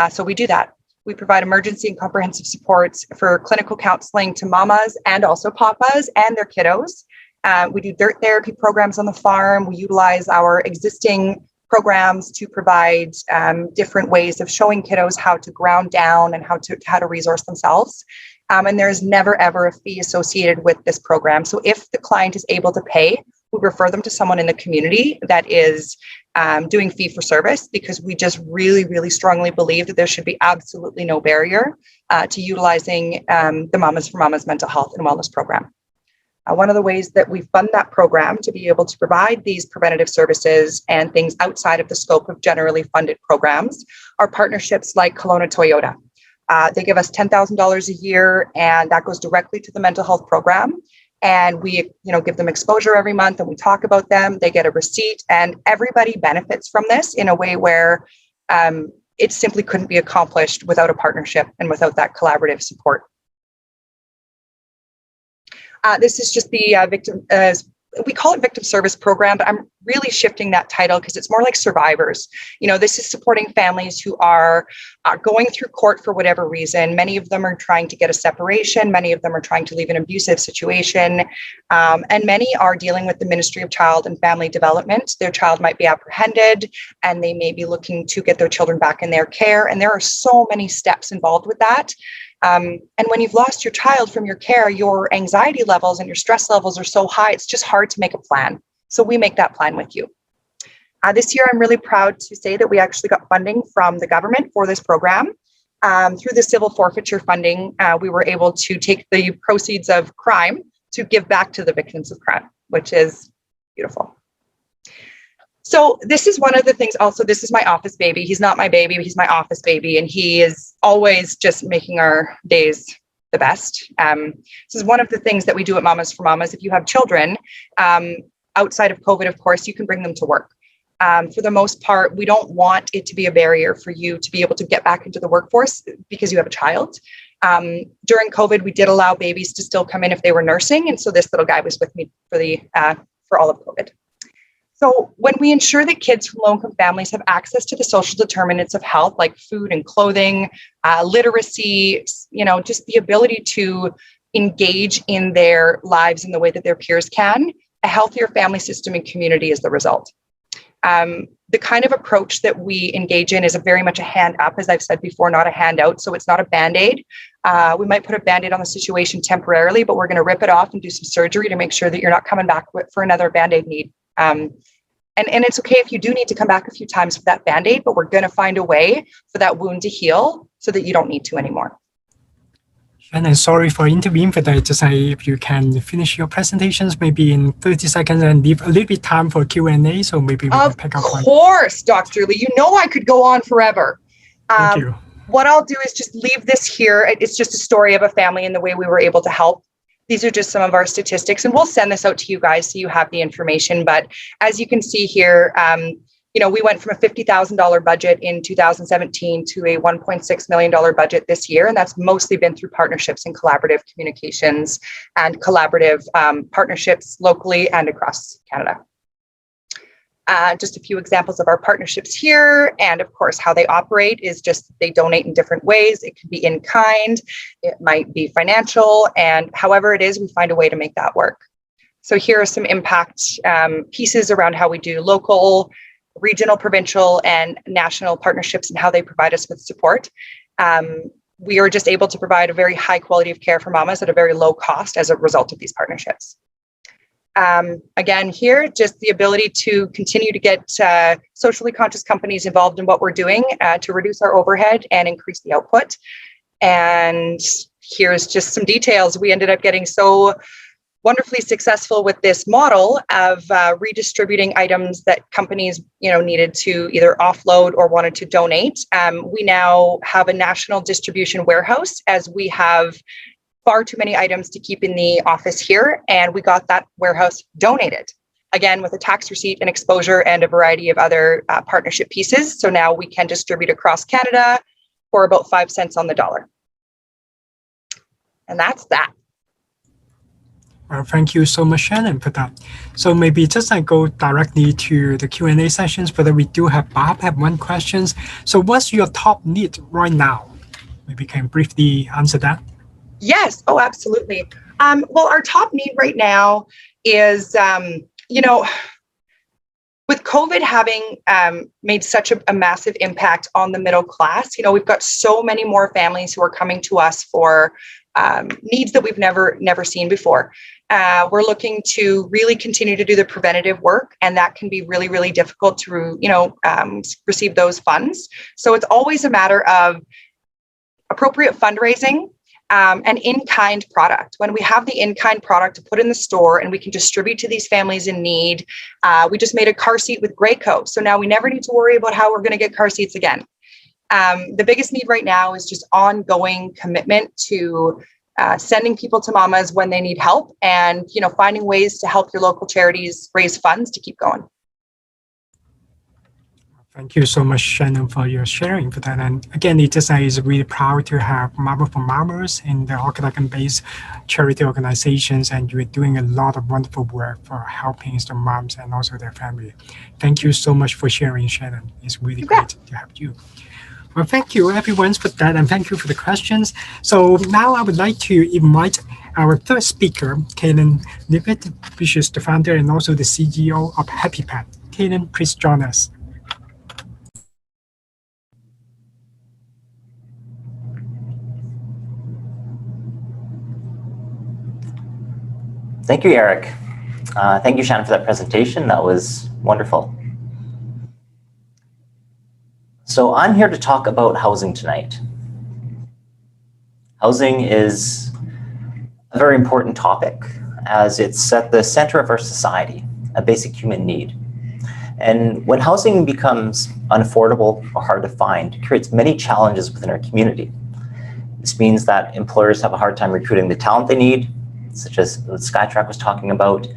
So we do that. We provide emergency and comprehensive supports for clinical counseling to mamas and also papas and their kiddos. We do dirt therapy programs on the farm. We utilize our existing programs to provide different ways of showing kiddos how to ground down and how to resource themselves. And there's never ever a fee associated with this program. So if the client is able to pay, we refer them to someone in the community that is doing fee for service, because we just really, really strongly believe that there should be absolutely no barrier to utilizing the Mamas for Mamas mental health and wellness program. One of the ways that we fund that program to be able to provide these preventative services and things outside of the scope of generally funded programs are partnerships like Kelowna Toyota. They give us $10,000 a year, and that goes directly to the mental health program. And we, give them exposure every month, and we talk about them. They get a receipt, and everybody benefits from this in a way where it simply couldn't be accomplished without a partnership and without that collaborative support. This is just the victim, we call it victim service program, but I'm really shifting that title because it's more like survivors. This is supporting families who are going through court for whatever reason. Many of them are trying to get a separation. Many of them are trying to leave an abusive situation. And many are dealing with the Ministry of Child and Family Development. Their child might be apprehended, and they may be looking to get their children back in their care. And there are so many steps involved with that. And when you've lost your child from your care, your anxiety levels and your stress levels are so high, it's just hard to make a plan. So we make that plan with you. This year, I'm really proud to say that we actually got funding from the government for this program. Through the civil forfeiture funding, we were able to take the proceeds of crime to give back to the victims of crime, which is beautiful. So this is one of the things also, this is my office baby. He's not my baby, he's my office baby, and he is always just making our days the best. This is one of the things that we do at Mamas for Mamas. If you have children, outside of COVID, of course, you can bring them to work. For the most part, we don't want it to be a barrier for you to be able to get back into the workforce because you have a child. During COVID, we did allow babies to still come in if they were nursing. And so this little guy was with me for all of COVID. So when we ensure that kids from low-income families have access to the social determinants of health, like food and clothing, literacy, just the ability to engage in their lives in the way that their peers can, a healthier family system and community is the result. The kind of approach that we engage in is very much a hand up, as I've said before, not a handout. So it's not a Band-Aid. We might put a Band-Aid on the situation temporarily, but we're going to rip it off and do some surgery to make sure that you're not coming back for another Band-Aid need. And it's okay if you do need to come back a few times for that Band-Aid, but we're going to find a way for that wound to heal so that you don't need to anymore. And I'm sorry for intervening, but I just say if you can finish your presentations maybe in 30 seconds and leave a little bit time for Q&A, so maybe we can pick up one. Of course, Dr. Lee, I could go on forever. Thank you. What I'll do is just leave this here. It's just a story of a family and the way we were able to help. These are just some of our statistics, and we'll send this out to you guys so you have the information. But as you can see here, we went from a $50,000 budget in 2017 to a $1.6 million budget this year. And that's mostly been through partnerships and collaborative communications and collaborative partnerships locally and across Canada. Just a few examples of our partnerships here. And of course, how they operate is just they donate in different ways. It could be in kind, it might be financial, and however it is, we find a way to make that work. So here are some impact pieces around how we do local, regional, provincial, and national partnerships and how they provide us with support. We are just able to provide a very high quality of care for mamas at a very low cost as a result of these partnerships. Again, here, just the ability to continue to get socially conscious companies involved in what we're doing to reduce our overhead and increase the output. And here's just some details. We ended up getting so wonderfully successful with this model of redistributing items that companies, needed to either offload or wanted to donate. We now have a national distribution warehouse, as we have far too many items to keep in the office here, and we got that warehouse donated, again, with a tax receipt and exposure and a variety of other partnership pieces. So now we can distribute across Canada for about 5 cents on the dollar. And that's that. Well, thank you so much, Shannon, for that. So maybe just go directly to the Q&A sessions, but we do have Bob have one question. So what's your top need right now? Maybe you can briefly answer that. Yes. Oh, absolutely. Well, our top need right now is, with COVID having made such a massive impact on the middle class, we've got so many more families who are coming to us for needs that we've never seen before. We're looking to really continue to do the preventative work, and that can be really, really difficult to, receive those funds. So it's always a matter of appropriate fundraising, and in-kind product. When we have the in-kind product to put in the store and we can distribute to these families in need, we just made a car seat with Graco. So now we never need to worry about how we're going to get car seats again. The biggest need right now is just ongoing commitment to sending people to mamas when they need help, and finding ways to help your local charities raise funds to keep going. Thank you so much, Shannon, for your sharing for that. And again, HSI is really proud to have Mama for Mamas in the Okanagan-based charity organizations, and you're doing a lot of wonderful work for helping the moms and also their family. Thank you so much for sharing, Shannon. It's really great to have you. Well, thank you everyone for that, and thank you for the questions. So now I would like to invite our third speaker, Kaylin Nivet, which is the founder and also the CEO of Happipad. Kaylin, please join us. Thank you, Eric. Thank you, Shannon, for that presentation. That was wonderful. So I'm here to talk about housing tonight. Housing is a very important topic as it's at the center of our society, a basic human need. And when housing becomes unaffordable or hard to find, it creates many challenges within our community. This means that employers have a hard time recruiting the talent they need, such as Skytrac was talking about.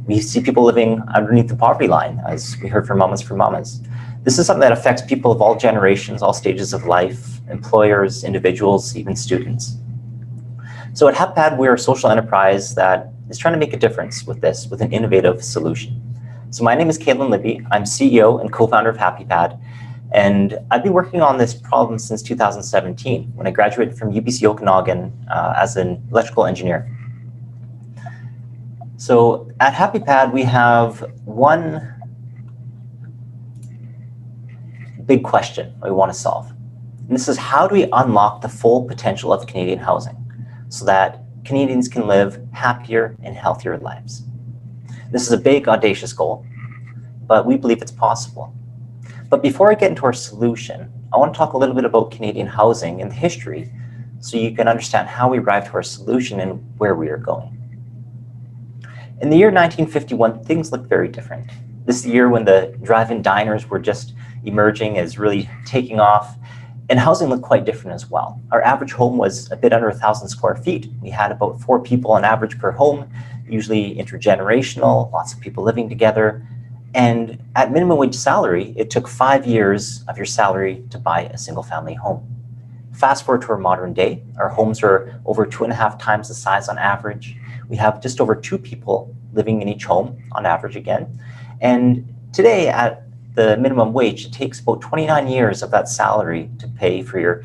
We see people living underneath the poverty line, as we heard from Mamas for Mamas. This is something that affects people of all generations, all stages of life, employers, individuals, even students. So at Happipad, we're a social enterprise that is trying to make a difference with this, with an innovative solution. So my name is Caitlin Libby. I'm CEO and co-founder of Happipad. And I've been working on this problem since 2017, when I graduated from UBC Okanagan as an electrical engineer. So at Happipad, we have one big question we want to solve. And this is, how do we unlock the full potential of Canadian housing so that Canadians can live happier and healthier lives? This is a big, audacious goal, but we believe it's possible. But before I get into our solution, I want to talk a little bit about Canadian housing and the history so you can understand how we arrived to our solution and where we are going. In the year 1951, things looked very different. This is the year when the drive-in diners were just emerging as really taking off, and housing looked quite different as well. Our average home was a bit under 1,000 square feet. We had about 4 people on average per home, usually intergenerational, lots of people living together. And at minimum wage salary, it took 5 years of your salary to buy a single family home. Fast forward to our modern day, our homes are over 2.5 times the size on average. We have just over 2 people living in each home on average again. And today at the minimum wage, it takes about 29 years of that salary to pay for your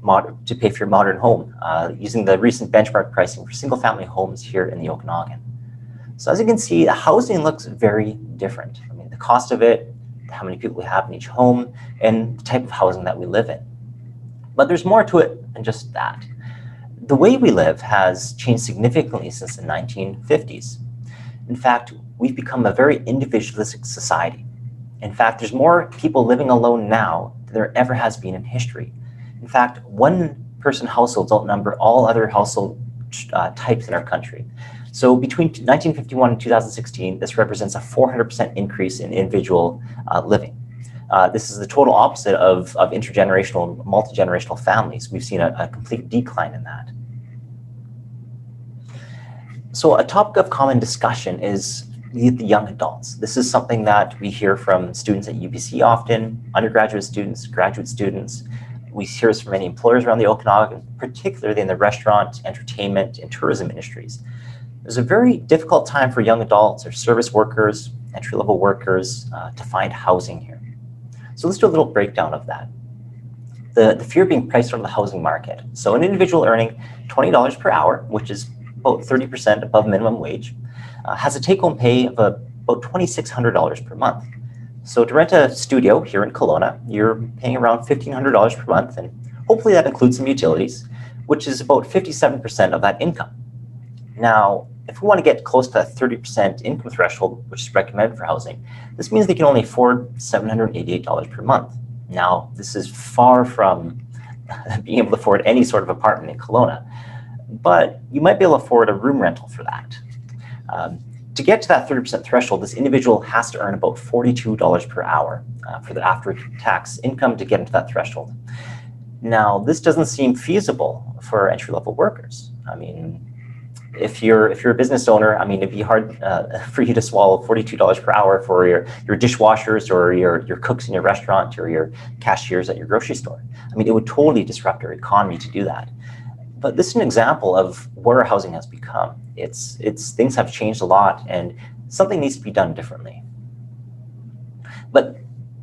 modern home, using the recent benchmark pricing for single family homes here in the Okanagan. So as you can see, the housing looks very different. I mean, the cost of it, how many people we have in each home, and the type of housing that we live in. But there's more to it than just that. The way we live has changed significantly since the 1950s. In fact, we've become a very individualistic society. In fact, there's more people living alone now than there ever has been in history. In fact, one-person households outnumber all other household types in our country. So between 1951 and 2016, this represents a 400% increase in individual living. This is the total opposite of intergenerational, multi-generational families. We've seen a complete decline in that. So a topic of common discussion is the young adults. This is something that we hear from students at UBC often, undergraduate students, graduate students. We hear this from many employers around the Okanagan, particularly in the restaurant, entertainment, and tourism industries. There's a very difficult time for young adults or service workers, entry-level workers to find housing here. So let's do a little breakdown of that. the fear of being priced out of the housing market. So an individual earning $20 per hour, which is about 30% above minimum wage, has a take-home pay of about $2,600 per month. So to rent a studio here in Kelowna, you're paying around $1,500 per month, and hopefully that includes some utilities, which is about 57% of that income. Now, if we want to get close to that 30% income threshold, which is recommended for housing, this means they can only afford $788 per month. Now, this is far from being able to afford any sort of apartment in Kelowna, but you might be able to afford a room rental for that. To get to that 30% threshold, this individual has to earn about $42 per hour for the after-tax income to get into that threshold. Now, this doesn't seem feasible for entry-level workers. I mean, if you're a business owner, I mean, it'd be hard for you to swallow $42 per hour for your dishwashers or your cooks in your restaurant or your cashiers at your grocery store. I mean, it would totally disrupt our economy to do that. But this is an example of where our housing has become. It's things have changed a lot, and something needs to be done differently. But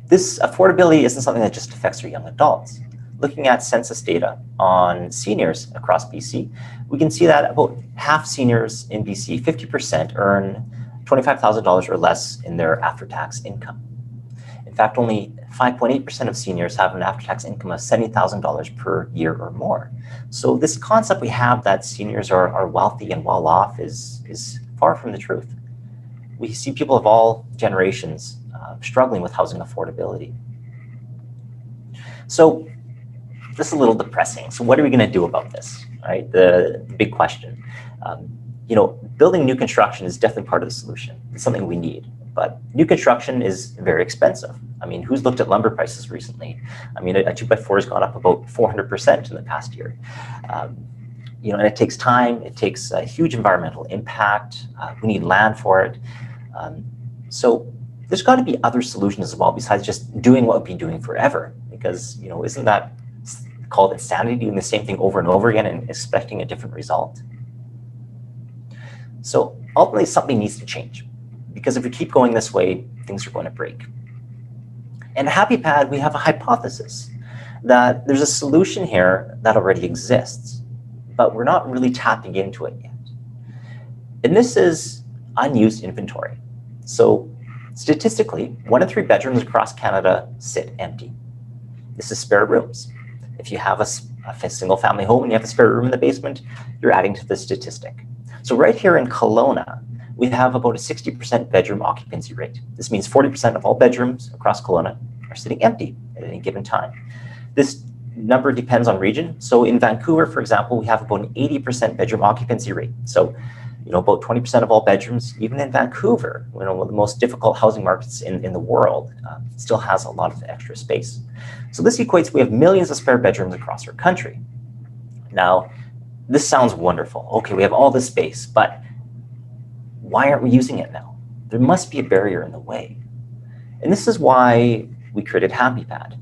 this affordability isn't something that just affects our young adults. Looking at census data on seniors across BC, we can see that about half seniors in BC, 50%, earn $25,000 or less in their after-tax income. In fact, only 5.8% of seniors have an after-tax income of $70,000 per year or more. So this concept we have that seniors are wealthy and well-off is far from the truth. We see people of all generations struggling with housing affordability. So this is a little depressing. So what are we going to do about this, right? The big question. Building new construction is definitely part of the solution. It's something we need. But new construction is very expensive. I mean, who's looked at lumber prices recently? I mean, a 2x4 has gone up about 400% in the past year. And it takes time. It takes a huge environmental impact. We need land for it. So there's got to be other solutions as well besides just doing what we've been doing forever. Because, isn't that called insanity, doing the same thing over and over again and expecting a different result? So ultimately, something needs to change. Because if we keep going this way, things are going to break. And at Happipad, we have a hypothesis that there's a solution here that already exists, but we're not really tapping into it yet. And this is unused inventory. So statistically, 1 in 3 bedrooms across Canada sit empty. This is spare rooms. If you have a single family home and you have a spare room in the basement, you're adding to the statistic. So right here in Kelowna, we have about a 60% bedroom occupancy rate. This means 40% of all bedrooms across Kelowna are sitting empty at any given time. This number depends on region. So in Vancouver, for example, we have about an 80% bedroom occupancy rate. So, about 20% of all bedrooms, even in Vancouver, one of the most difficult housing markets in the world, still has a lot of extra space. So this equates, we have millions of spare bedrooms across our country. Now, this sounds wonderful. Okay, we have all this space, but why aren't we using it now? There must be a barrier in the way. And this is why we created Happipad,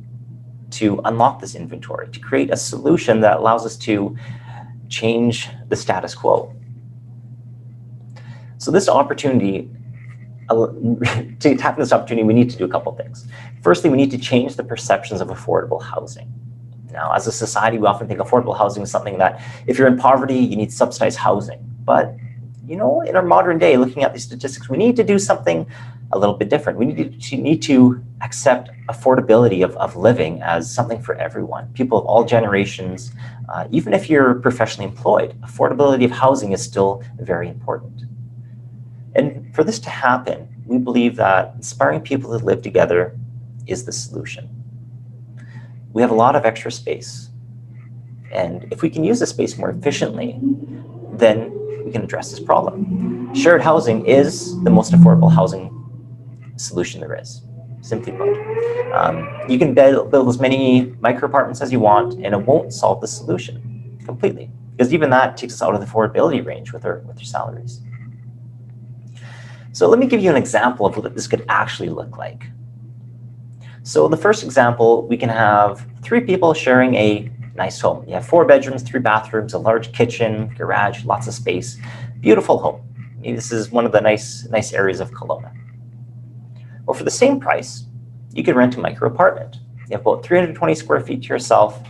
to unlock this inventory, to create a solution that allows us to change the status quo. So this opportunity, to tap into this opportunity, we need to do a couple things. Firstly, we need to change the perceptions of affordable housing. Now, as a society, we often think affordable housing is something that if you're in poverty, you need subsidized housing. But in our modern day, looking at these statistics, we need to do something a little bit different. We need to accept affordability of living as something for everyone, people of all generations. Even if you're professionally employed, affordability of housing is still very important. And for this to happen, we believe that inspiring people to live together is the solution. We have a lot of extra space. And if we can use the space more efficiently, then we can address this problem. Shared housing is the most affordable housing solution there is, simply put. You can build as many micro apartments as you want, and it won't solve the solution completely, because even that takes us out of the affordability range with our salaries. So let me give you an example of what this could actually look like. So the first example, we can have 3 people sharing a nice home. You have 4 bedrooms, 3 bathrooms, a large kitchen, garage, lots of space, beautiful home. Maybe this is one of the nice areas of Kelowna. Well, for the same price, you could rent a micro apartment. You have about 320 square feet to yourself,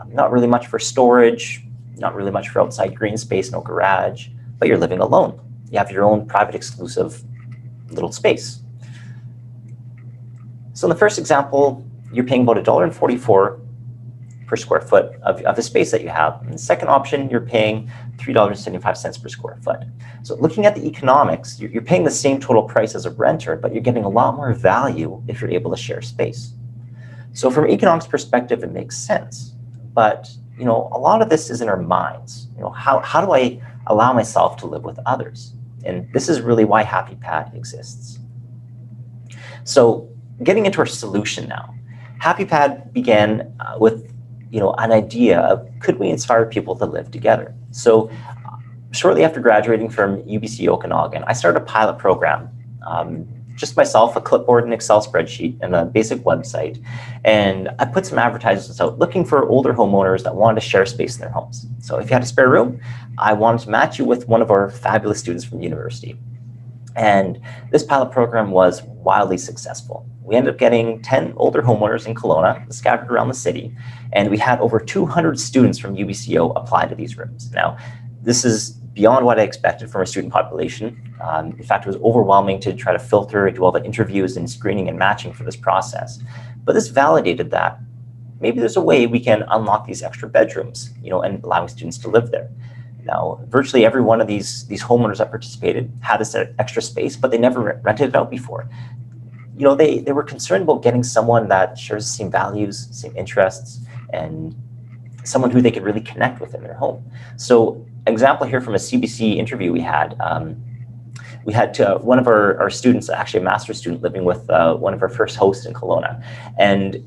not really much for storage, not really much for outside green space, no garage, but you're living alone. You have your own private, exclusive little space. So in the first example, you're paying about $1.44 per square foot of the space that you have. In the second option, you're paying $3.75 per square foot. So looking at the economics, you're paying the same total price as a renter, but you're getting a lot more value if you're able to share space. So from an economics perspective, it makes sense. But a lot of this is in our minds. How do I allow myself to live with others? And this is really why Happipad exists. So getting into our solution now, Happipad began with an idea of, could we inspire people to live together? So shortly after graduating from UBC Okanagan, I started a pilot program, just myself, a clipboard, an Excel spreadsheet, and a basic website. And I put some advertisements out looking for older homeowners that wanted to share space in their homes. So if you had a spare room, I wanted to match you with one of our fabulous students from university. And this pilot program was wildly successful. We ended up getting 10 older homeowners in Kelowna, scattered around the city, and we had over 200 students from UBCO apply to these rooms. Now, this is beyond what I expected from our student population. In fact, it was overwhelming to try to filter, do all the interviews and screening and matching for this process. But this validated that maybe there's a way we can unlock these extra bedrooms, and allowing students to live there. Now, virtually every one of these homeowners that participated had this extra space, but they never rented it out before. They were concerned about getting someone that shares the same values, same interests, and someone who they could really connect with in their home. So, example here from a CBC interview we had one of our students, actually a master's student, living with one of our first hosts in Kelowna. And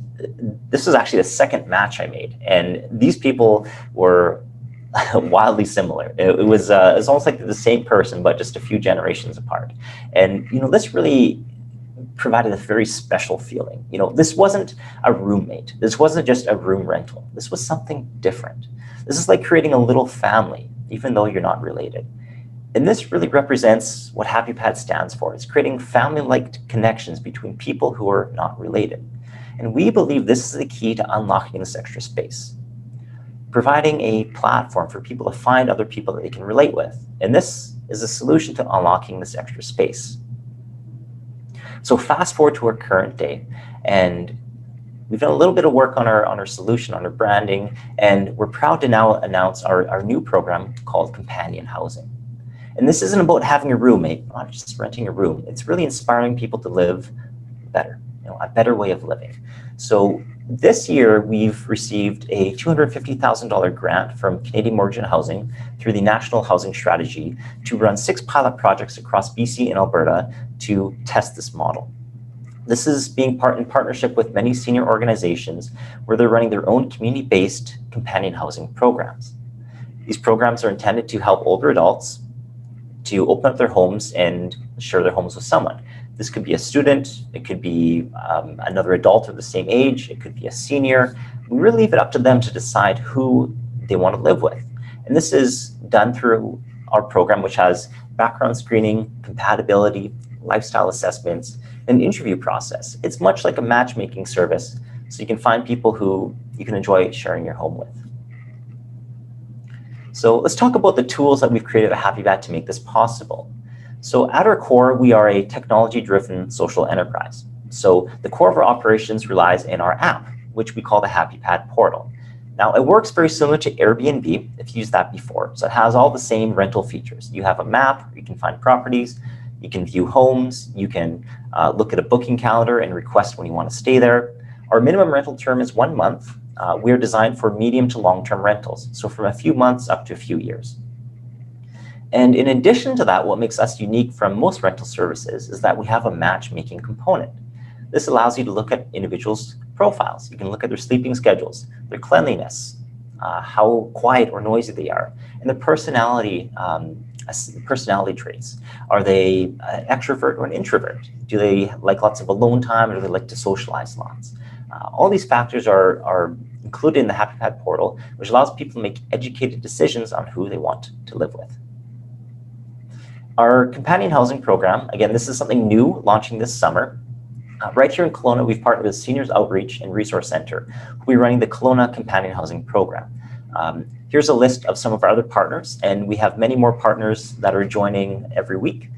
this was actually the second match I made. And these people were wildly similar. It was almost like the same person, but just a few generations apart. And, this really provided a very special feeling. This wasn't a roommate. This wasn't just a room rental. This was something different. This is like creating a little family, even though you're not related. And this really represents what Happipad stands for. It's creating family-like connections between people who are not related. And we believe this is the key to unlocking this extra space, providing a platform for people to find other people that they can relate with. And this is a solution to unlocking this extra space. So fast forward to our current day, and we've done a little bit of work on our solution, on our branding, and we're proud to now announce our new program called Companion Housing. And this isn't about having a roommate, not just renting a room. It's really inspiring people to live better, a better way of living. So this year, we've received a $250,000 grant from Canadian Mortgage and Housing through the National Housing Strategy to run 6 pilot projects across BC and Alberta to test this model. This is being in partnership with many senior organizations where they're running their own community-based companion housing programs. These programs are intended to help older adults to open up their homes and share their homes with someone. This could be a student, it could be another adult of the same age, it could be a senior. We really leave it up to them to decide who they want to live with. And this is done through our program, which has background screening, compatibility, lifestyle assessments, and interview process. It's much like a matchmaking service, so you can find people who you can enjoy sharing your home with. So let's talk about the tools that we've created at Happipad to make this possible. So at our core, we are a technology-driven social enterprise. So the core of our operations relies in our app, which we call the Happipad portal. Now, it works very similar to Airbnb, if you used that before. So it has all the same rental features. You have a map, you can find properties, you can view homes, you can look at a booking calendar and request when you want to stay there. Our minimum rental term is 1 month. We're designed for medium to long-term rentals, so from a few months up to a few years. And in addition to that, what makes us unique from most rental services is that we have a matchmaking component. This allows you to look at individuals' profiles. You can look at their sleeping schedules, their cleanliness, how quiet or noisy they are, and their personality traits. Are they an extrovert or an introvert? Do they like lots of alone time, or do they like to socialize lots? All these factors are included in the Happipad portal, which allows people to make educated decisions on who they want to live with. Our companion housing program, again, this is something new launching this summer. Right here in Kelowna, we've partnered with Seniors Outreach and Resource Center, who will be running the Kelowna Companion Housing Program. Here's a list of some of our other partners, and we have many more partners that are joining every week.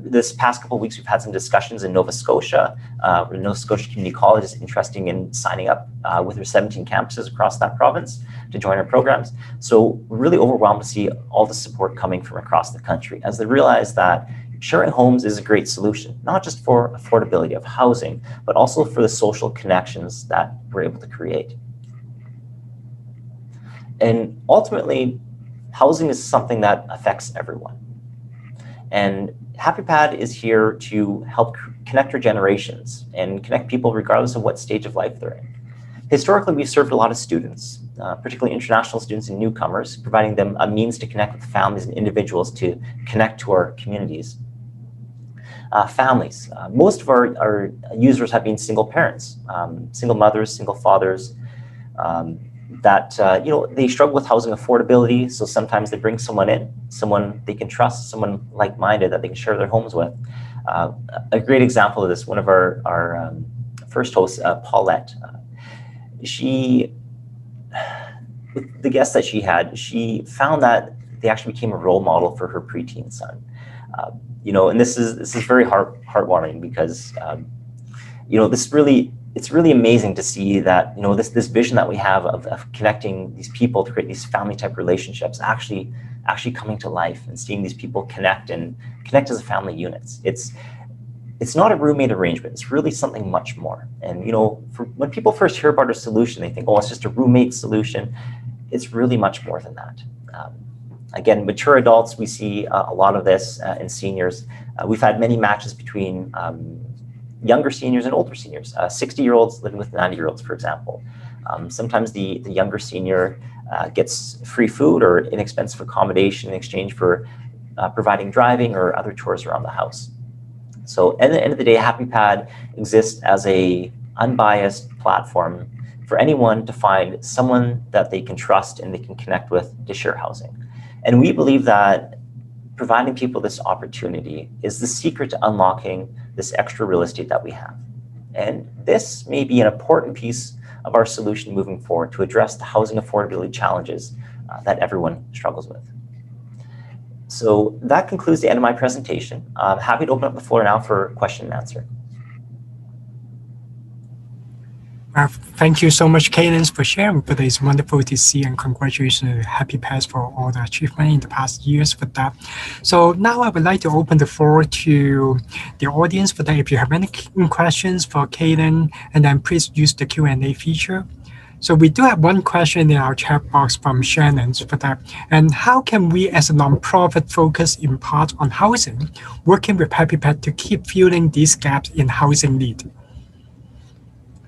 This past couple of weeks, we've had some discussions in Nova Scotia. Nova Scotia Community College is interested in signing up with their 17 campuses across that province to join our programs. So we're really overwhelmed to see all the support coming from across the country as they realize that sharing homes is a great solution, not just for affordability of housing, but also for the social connections that we're able to create. And ultimately, housing is something that affects everyone. And Happipad is here to help connect our generations and connect people regardless of what stage of life they're in. Historically, we've served a lot of students, particularly international students and newcomers, providing them a means to connect with families and individuals to connect to our communities. Families. Most of our users have been single parents, single mothers, single fathers, that they struggle with housing affordability, so sometimes they bring someone in, someone they can trust, someone like-minded that they can share their homes with. A great example of this, one of our first hosts, Paulette, with the guests that she had, she found that they actually became a role model for her preteen son. And this is very heartwarming because it's really amazing to see that this vision that we have of connecting these people to create these family type relationships actually coming to life, and seeing these people connect as a family units. It's not a roommate arrangement. It's really something much more. And when people first hear about our solution, they think, oh, it's just a roommate solution. It's really much more than that. Again, mature adults, we see a lot of this in seniors. We've had many matches between younger seniors and older seniors, 60-year-olds living with 90-year-olds, for example. Sometimes the younger senior gets free food or inexpensive accommodation in exchange for providing driving or other chores around the house. So at the end of the day, Happipad exists as a unbiased platform for anyone to find someone that they can trust and they can connect with to share housing. And we believe that providing people this opportunity is the secret to unlocking this extra real estate that we have. And this may be an important piece of our solution moving forward to address the housing affordability challenges that everyone struggles with. So that concludes the end of my presentation. I'm happy to open up the floor now for question and answer. Thank you so much, Cadence, for sharing. But it's wonderful to see, and congratulations to Happipad for all the achievement in the past years for that. So now I would like to open the floor to the audience for that. If you have any questions for Cadence, and then please use the Q&A feature. So we do have one question in our chat box from Shannon for that. And how can we as a nonprofit focus in part on housing, working with Happipad to keep filling these gaps in housing need?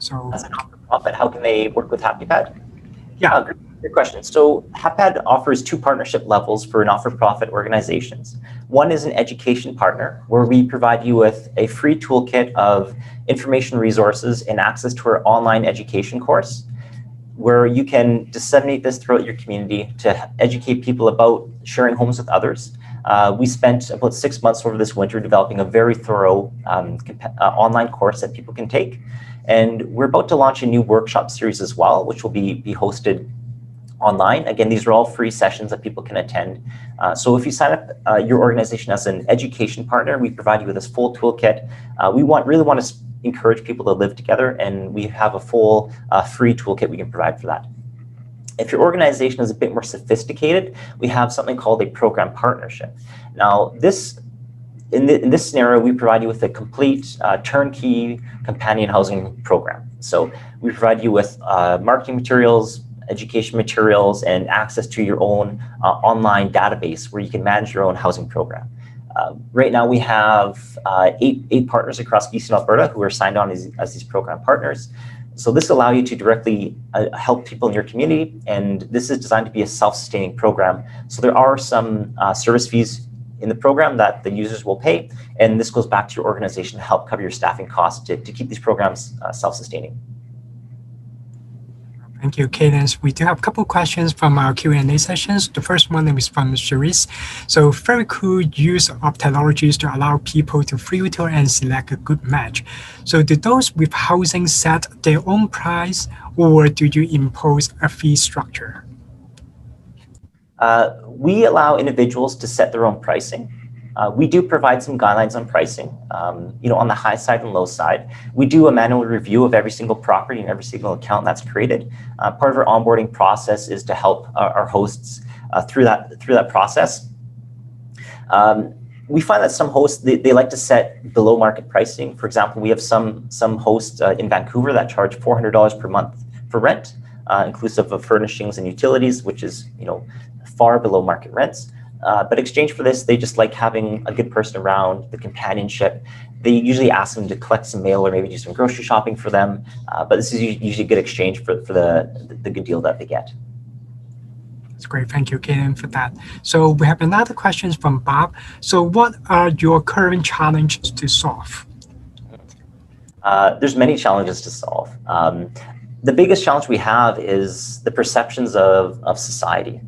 So, as a nonprofit, how can they work with Happipad? Yeah. Good question. So Happipad offers two partnership levels for not-for-profit organizations. One is an education partner, where we provide you with a free toolkit of information resources and access to our online education course, where you can disseminate this throughout your community to educate people about sharing homes with others. We spent about 6 months over this winter developing a very thorough online course that people can take. And we're about to launch a new workshop series as well, which will be hosted online. Again, these are all free sessions that people can attend. So if you sign up your organization as an education partner, we provide you with this full toolkit. We really want to encourage people to live together, and we have a full free toolkit we can provide for that. If your organization is a bit more sophisticated, we have something called a program partnership. Now, in this scenario, we provide you with a complete turnkey companion housing program. So we provide you with marketing materials, education materials, and access to your own online database where you can manage your own housing program. Right now, we have eight partners across BC and Alberta who are signed on as these program partners. So this will allow you to directly help people in your community, and this is designed to be a self-sustaining program. So there are some service fees in the program that the users will pay, and this goes back to your organization to help cover your staffing costs to keep these programs self-sustaining. Thank you, Cadence. We do have a couple of questions from our Q&A sessions. The first one is from Cherise. So very cool use of technologies to allow people to filter and select a good match. So do those with housing set their own price, or do you impose a fee structure? We allow individuals to set their own pricing. We do provide some guidelines on pricing, on the high side and low side. We do a manual review of every single property and every single account that's created. Part of our onboarding process is to help our hosts through that process. We find that some hosts, they like to set below market pricing. For example, we have some hosts in Vancouver that charge $400 per month for rent, inclusive of furnishings and utilities, which is far below market rents. But in exchange for this, they just like having a good person around, the companionship. They usually ask them to collect some mail or maybe do some grocery shopping for them. But this is usually a good exchange for the good deal that they get. That's great. Thank you, Kaden, for that. So we have another question from Bob. So what are your current challenges to solve? There's many challenges to solve. The biggest challenge we have is the perceptions of society.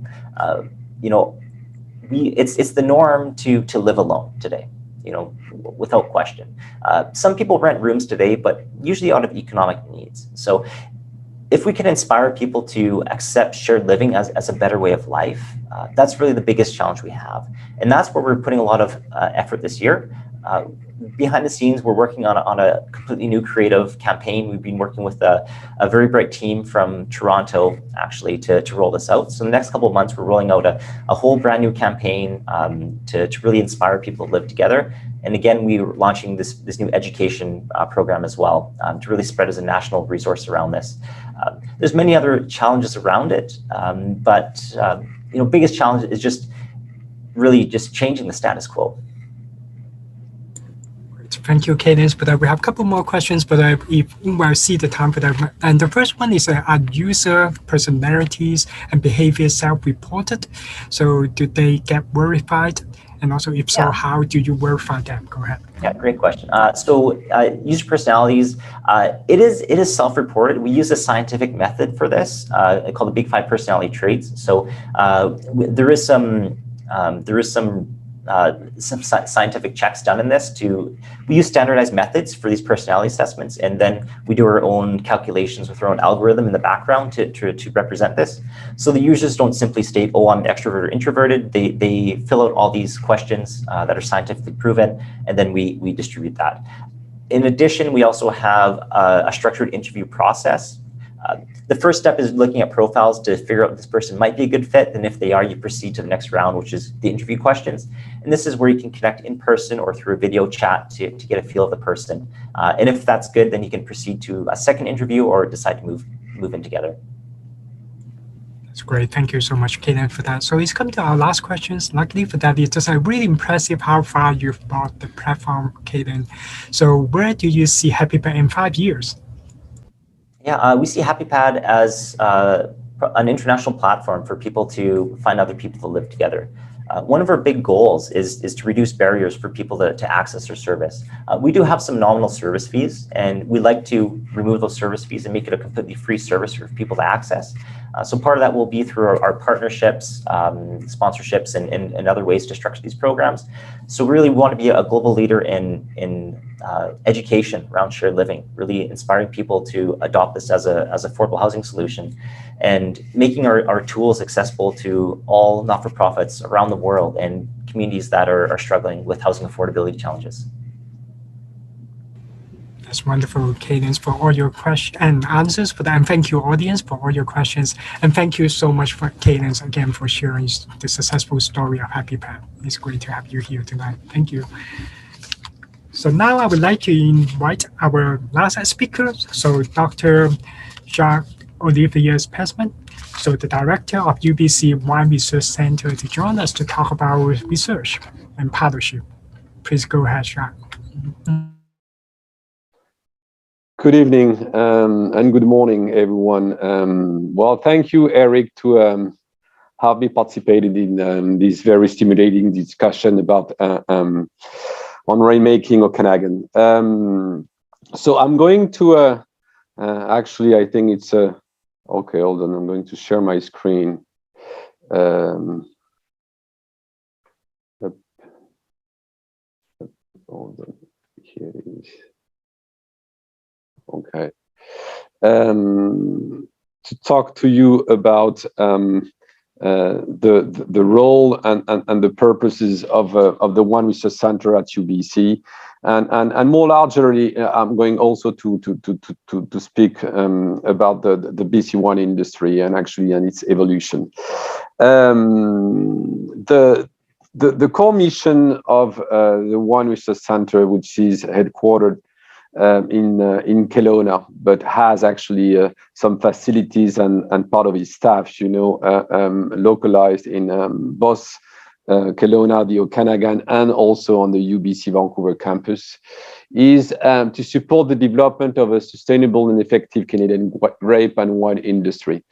It's the norm to live alone today, without question. Some people rent rooms today, but usually out of economic needs. So if we can inspire people to accept shared living as a better way of life, that's really the biggest challenge we have. And that's where we're putting a lot of effort this year. Behind the scenes, we're working on a completely new creative campaign. We've been working with a very bright team from Toronto, actually, to roll this out. So in the next couple of months, we're rolling out a whole brand new campaign to really inspire people to live together. And again, we're launching this new education program as well to really spread as a national resource around this. There's many other challenges around it, but biggest challenge is just really just changing the status quo. Thank you, Cadence. But we have a couple more questions, but if we'll see the time for that. And the first one is, are user personalities and behavior self-reported? So do they get verified? And also, if so, how do you verify them? Go ahead. Yeah, great question. So user personalities, it is self-reported. We use a scientific method for this called the Big Five personality traits. So there is some scientific checks done in this. We use standardized methods for these personality assessments, and then we do our own calculations with our own algorithm in the background to represent this. So the users don't simply state, oh, I'm extrovert or introverted. They fill out all these questions that are scientifically proven, and then we distribute that. In addition, we also have a structured interview process. The first step is looking at profiles to figure out if this person might be a good fit, and if they are, you proceed to the next round, which is the interview questions. And this is where you can connect in person or through a video chat to get a feel of the person. And if that's good, then you can proceed to a second interview or decide to move in together. That's great. Thank you so much, Kaden, for that. So it's come to our last questions. Luckily for that, it's just really impressive how far you've brought the platform, Kaden. So where do you see Happipad in 5 years? Yeah, we see Happipad as an international platform for people to find other people to live together. One of our big goals is to reduce barriers for people to access our service. We do have some nominal service fees, and we like to remove those service fees and make it a completely free service for people to access. So part of that will be through our partnerships, sponsorships, and other ways to structure these programs. So really we want to be a global leader in education around shared living, really inspiring people to adopt this as affordable housing solution, and making our tools accessible to all not-for-profits around the world and communities that are struggling with housing affordability challenges. That's wonderful, Cadence, for all your questions and answers for that. And thank you, audience, for all your questions. And thank you so much for Cadence again for sharing the successful story of Happipad. It's great to have you here tonight. Thank you. So now I would like to invite our last speaker, so Dr. Jacques-Olivier Pesman, so the director of UBC Wine Research Center, to join us to talk about research and partnership. Please go ahead, Jacques. Good evening and good morning, everyone. Well, thank you, Eric, to have me participated in this very stimulating discussion about on Rainmaking Okanagan. So I'm going to actually, I think it's Okay, hold on. I'm going to share my screen. Hold on. Here it is. Okay. To talk to you about the role and the purposes of the One Research Center at UBC, and more largely, I'm going also to speak about the BC One industry and its evolution. The core mission of the One Research Center, which is headquartered in Kelowna, but has actually some facilities and part of its staff, localized in both Kelowna, the Okanagan, and also on the UBC Vancouver campus, is to support the development of a sustainable and effective Canadian grape and wine industry.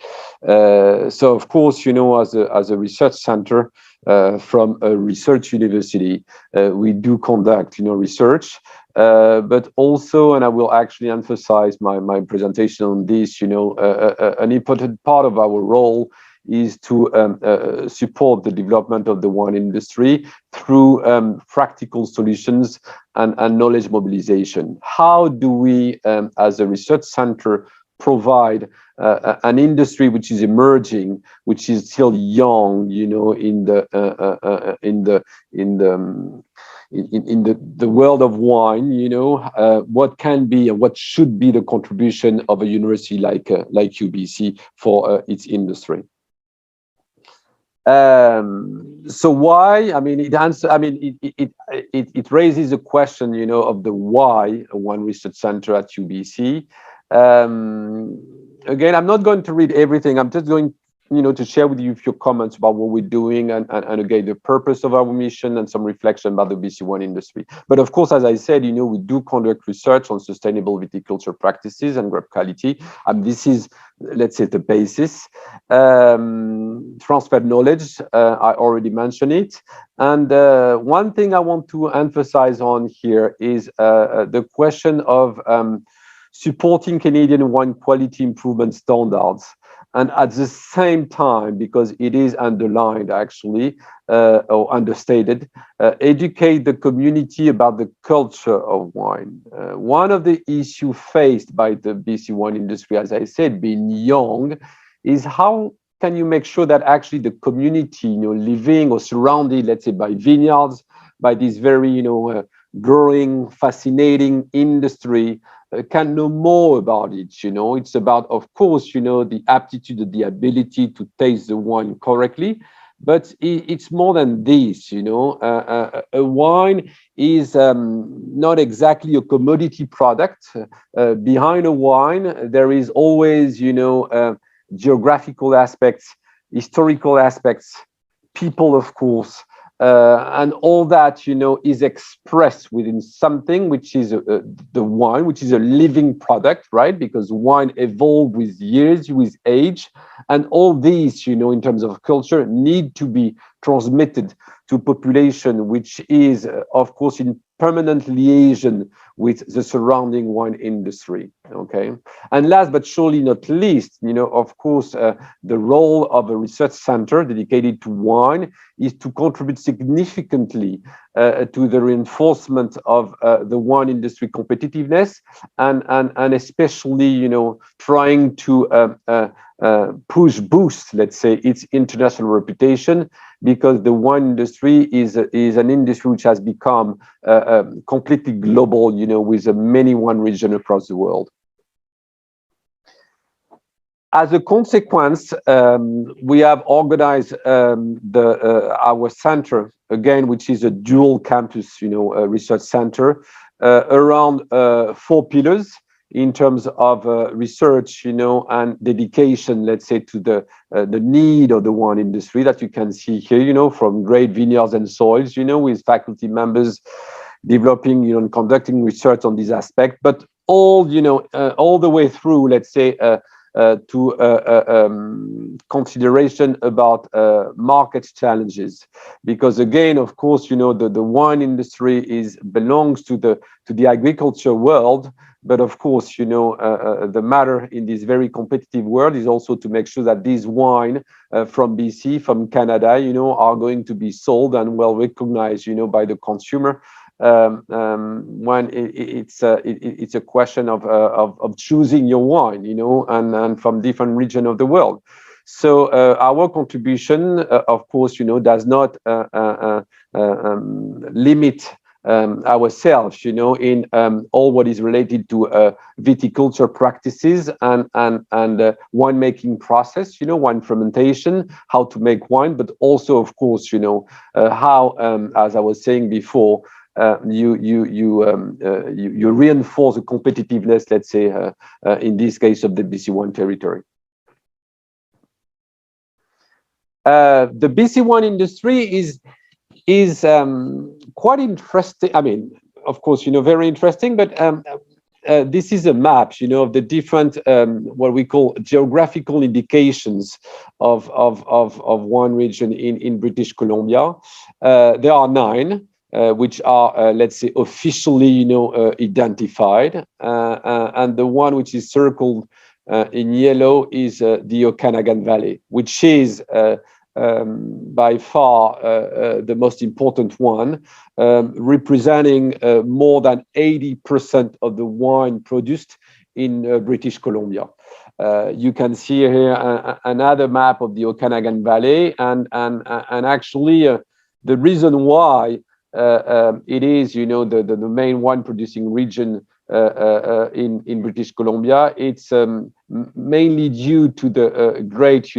So, of course, as a research center from a research university, we do conduct, research. But also, and I will actually emphasize my presentation on this, an important part of our role is to support the development of the wine industry through practical solutions and knowledge mobilization. How do we, as a research center, provide an industry which is emerging, which is still young, in the world of wine, what can be and what should be the contribution of a university like UBC for its industry. So why? I mean, it raises a question, of the why One Research Center at UBC. Again, I'm not going to read everything. I'm just going, to share with you a few comments about what we're doing and again, the purpose of our mission and some reflection about the BC wine industry. But of course, as I said, we do conduct research on sustainable viticulture practices and grape quality. And this is, let's say, the basis. Transfer knowledge, I already mentioned it. And one thing I want to emphasize on here is the question of supporting Canadian wine quality improvement standards. And at the same time, because it is underlined actually, or understated, educate the community about the culture of wine. One of the issues faced by the BC wine industry, as I said, being young, is how can you make sure that actually the community, living or surrounded, let's say, by vineyards, by this very, growing, fascinating industry, can know more about it. It's about, of course, the aptitude, the ability to taste the wine correctly, but it's more than this. A wine is not exactly a commodity product. Behind a wine, there is always, geographical aspects, historical aspects, people, of course. And all that, is expressed within something which is the wine, which is a living product, right? Because wine evolved with years, with age. And all these, in terms of culture, need to be transmitted to population, which is, of course, in permanent liaison with the surrounding wine industry, okay? And last but surely not least, of course, the role of a research center dedicated to wine is to contribute significantly to the reinforcement of the wine industry competitiveness and especially, trying to boost, let's say, its international reputation, because the wine industry is an industry which has become completely global, with many wine regions across the world. As a consequence, we have organized our center, again, which is a dual campus, research center, around 4 pillars in terms of research, and dedication, let's say, to the need of the wine industry that you can see here, from great vineyards and soils, with faculty members developing, and conducting research on this aspect, but all, all the way through, let's say, consideration about market challenges, because again, of course, the wine industry belongs to the agriculture world. But of course, the matter in this very competitive world is also to make sure that these wine from BC, from Canada, are going to be sold and well recognized, by the consumer. When it's a question of choosing your wine, and from different regions of the world. So our contribution, of course, does not limit ourselves, in all what is related to viticulture practices and winemaking process, wine fermentation, how to make wine, but also, of course, how, as I was saying before, you reinforce the competitiveness, let's say, in this case of the BC wine territory. The BC wine industry is quite interesting. I mean, of course, very interesting, but this is a map, of the different what we call geographical indications of one region in British Columbia. There are 9. Which are, let's say, officially, identified, and the one which is circled in yellow is the Okanagan Valley, which is by far the most important one, representing more than 80% of the wine produced in British Columbia. You can see here another map of the Okanagan Valley, and actually the reason why it is, the main wine producing region in British Columbia. It's mainly due to the great,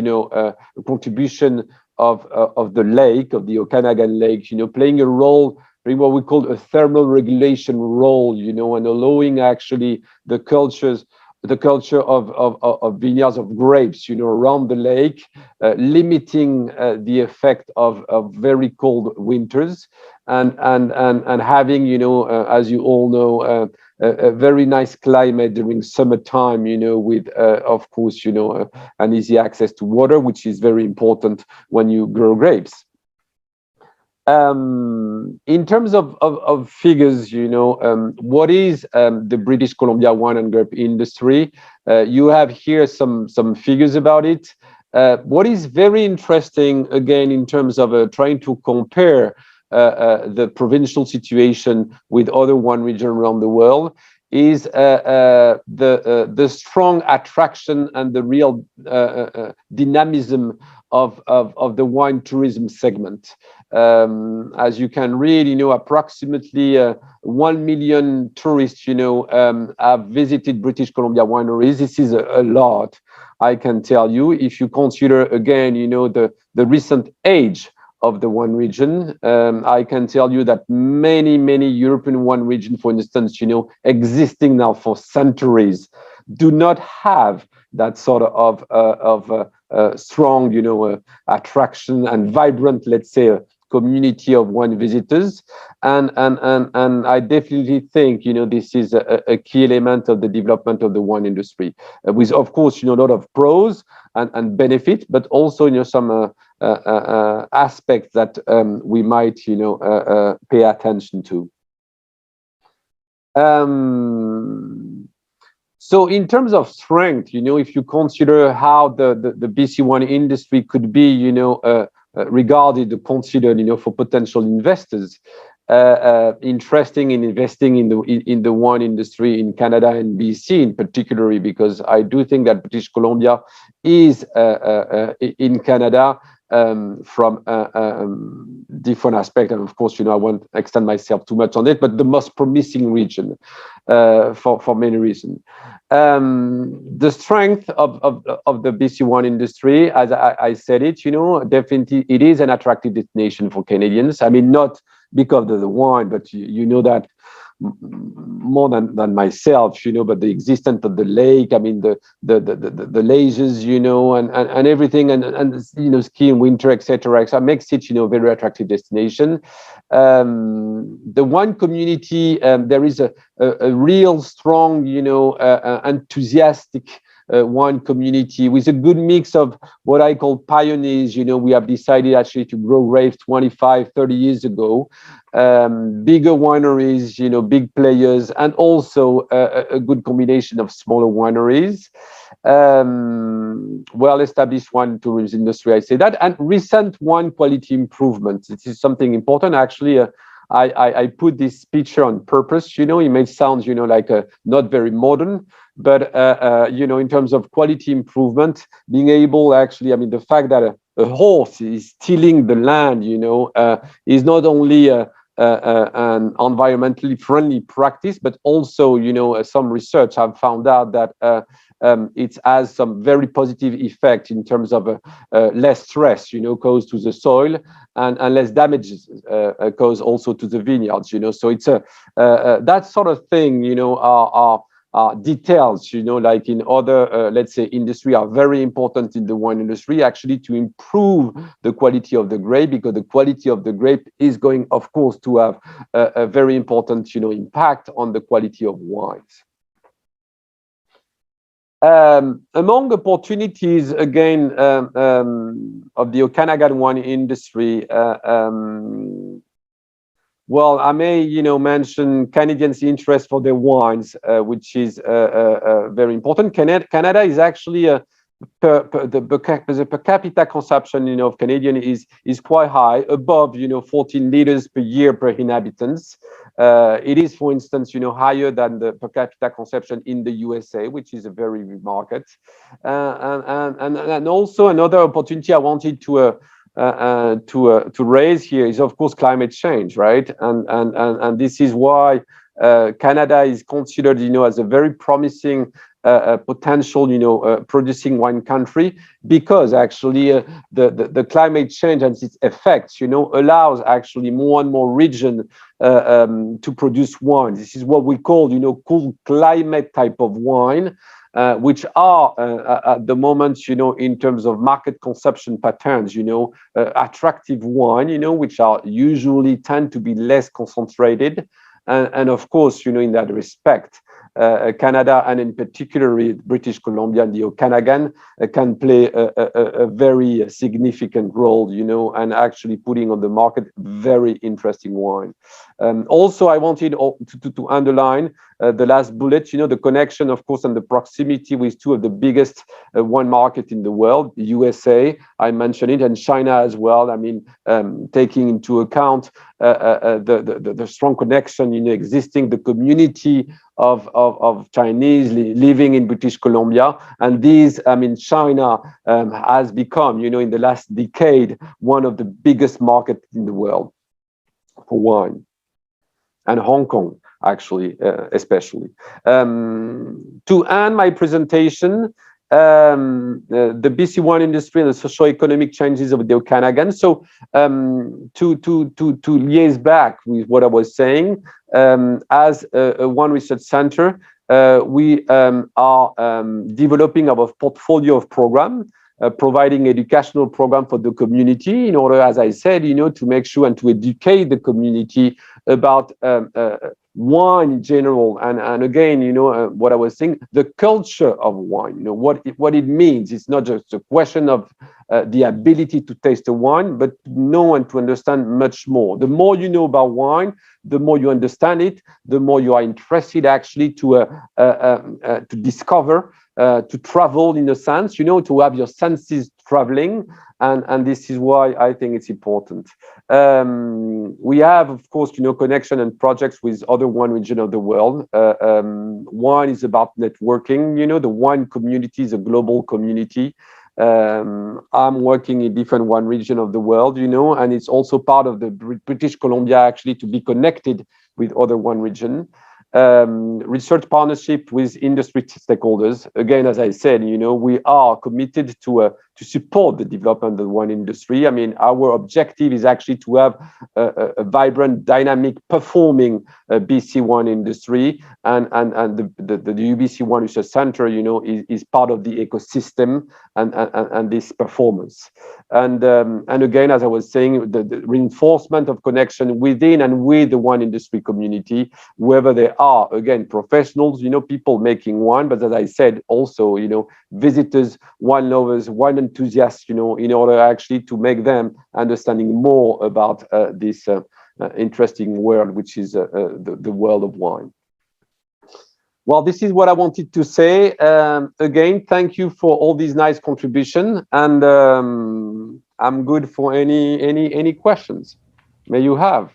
contribution of the lake, of the Okanagan Lake, playing a role in what we call a thermal regulation role, and allowing actually the culture of vineyards of grapes, around the lake, limiting the effect of very cold winters, and having, as you all know, a very nice climate during summertime, with, of course, an easy access to water, which is very important when you grow grapes. In terms of figures, what is the British Columbia wine and grape industry? You have here some figures about it. What is very interesting, again, in terms of trying to compare the provincial situation with other wine regions around the world, is the strong attraction and the real dynamism of the wine tourism segment. As you can read, approximately 1 million tourists, have visited British Columbia wineries. This is a lot, I can tell you. If you consider again, the recent age of the wine region, I can tell you that many European wine regions, for instance, existing now for centuries, do not have that sort of strong, attraction and vibrant, let's say, community of wine visitors, and I definitely think this is a key element of the development of the wine industry, with, of course, a lot of pros and benefit, but also some aspects that we might pay attention to. So in terms of strength, if you consider how the BC wine industry could be regarded, considered, for potential investors interesting in investing in the wine industry in Canada and BC in particular, because I do think that British Columbia is in Canada from different aspects, and of course, I won't extend myself too much on it, but the most promising region for many reasons. The strength of the BC wine industry, as I said it, definitely it is an attractive destination for Canadians. I mean, not because of the wine, but you know that more than myself, but the existence of the lake, I mean, the lasers, and everything, and ski in winter, etc. So it makes it, very attractive destination. The wine community, there is a real strong, enthusiastic wine community with a good mix of what I call pioneers. We have decided actually to grow grapes 25, 30 years ago. Bigger wineries, big players, and also a good combination of smaller wineries. Well-established wine tourism industry, I say that, and recent wine quality improvements. This is something important. Actually, I put this picture on purpose. It may sound, like not very modern, but in terms of quality improvement, being able actually, the fact that a horse is tilling the land, is not only an environmentally friendly practice, but also, some research have found out that it has some very positive effect in terms of less stress, caused to the soil and less damages caused also to the vineyards, So it's that sort of thing, are details, like in other, let's say, industry are very important in the wine industry, actually, to improve the quality of the grape, because the quality of the grape is going, of course, to have a very important, impact on the quality of wines. Among opportunities, again, of the Okanagan wine industry, well, I may, mention Canadians' interest for their wines, which is very important. Canada is actually the per capita consumption, of Canadian is quite high, above 14 liters per year per inhabitants. It is, for instance, higher than the per capita consumption in the USA, which is a very big market. And also another opportunity I wanted to raise here is, of course, climate change, right? And this is why Canada is considered, as a very promising potential, producing wine country, because actually the climate change and its effects, allows actually more and more region to produce wine. This is what we call, cool climate type of wine. Which are at the moment, in terms of market consumption patterns, attractive wine, which are usually tend to be less concentrated. And of course, in that respect, Canada, and in particular British Columbia and the Okanagan, can play a very significant role, and actually putting on the market very interesting wine. Also, I wanted to underline the last bullet, the connection, of course, and the proximity with two of the biggest wine market in the world, the USA, I mentioned it, and China as well. Taking into account the strong connection, existing, the community of Chinese living in British Columbia, and these, China has become, in the last decade, one of the biggest markets in the world for wine, and Hong Kong, actually, especially. To end my presentation, the BC wine industry and the socio-economic changes of the Okanagan. So to liaise back with what I was saying, as a wine research center, we are developing our portfolio of program, providing educational program for the community in order, as I said, to make sure and to educate the community about wine in general, and again, what I was saying, the culture of wine, what it means. It's not just a question of the ability to taste the wine, but to know and to understand much more. The more you know about wine, the more you understand it, the more you are interested actually to discover, to travel in a sense, to have your senses traveling, and this is why I think it's important. We have, of course, connection and projects with other wine regions of the world. Wine is about networking. The wine community is a global community. I'm working in different wine region of the world, and it's also part of the British Columbia actually to be connected with other wine region. Research partnership with industry stakeholders. Again, as I said, we are committed to support the development of the wine industry. Our objective is actually to have a vibrant, dynamic, performing BC wine industry, and the UBC Wine Research Center, is part of the ecosystem and this performance. And again, as I was saying, the reinforcement of connection within and with the wine industry community, wherever they are, again, professionals, people making wine, but as I said, also, visitors, wine lovers, wine enthusiasts, in order actually to make them understanding more about this interesting world, which is the world of wine. Well, this is what I wanted to say. Again, thank you for all these nice contributions, and I'm good for any questions may you have.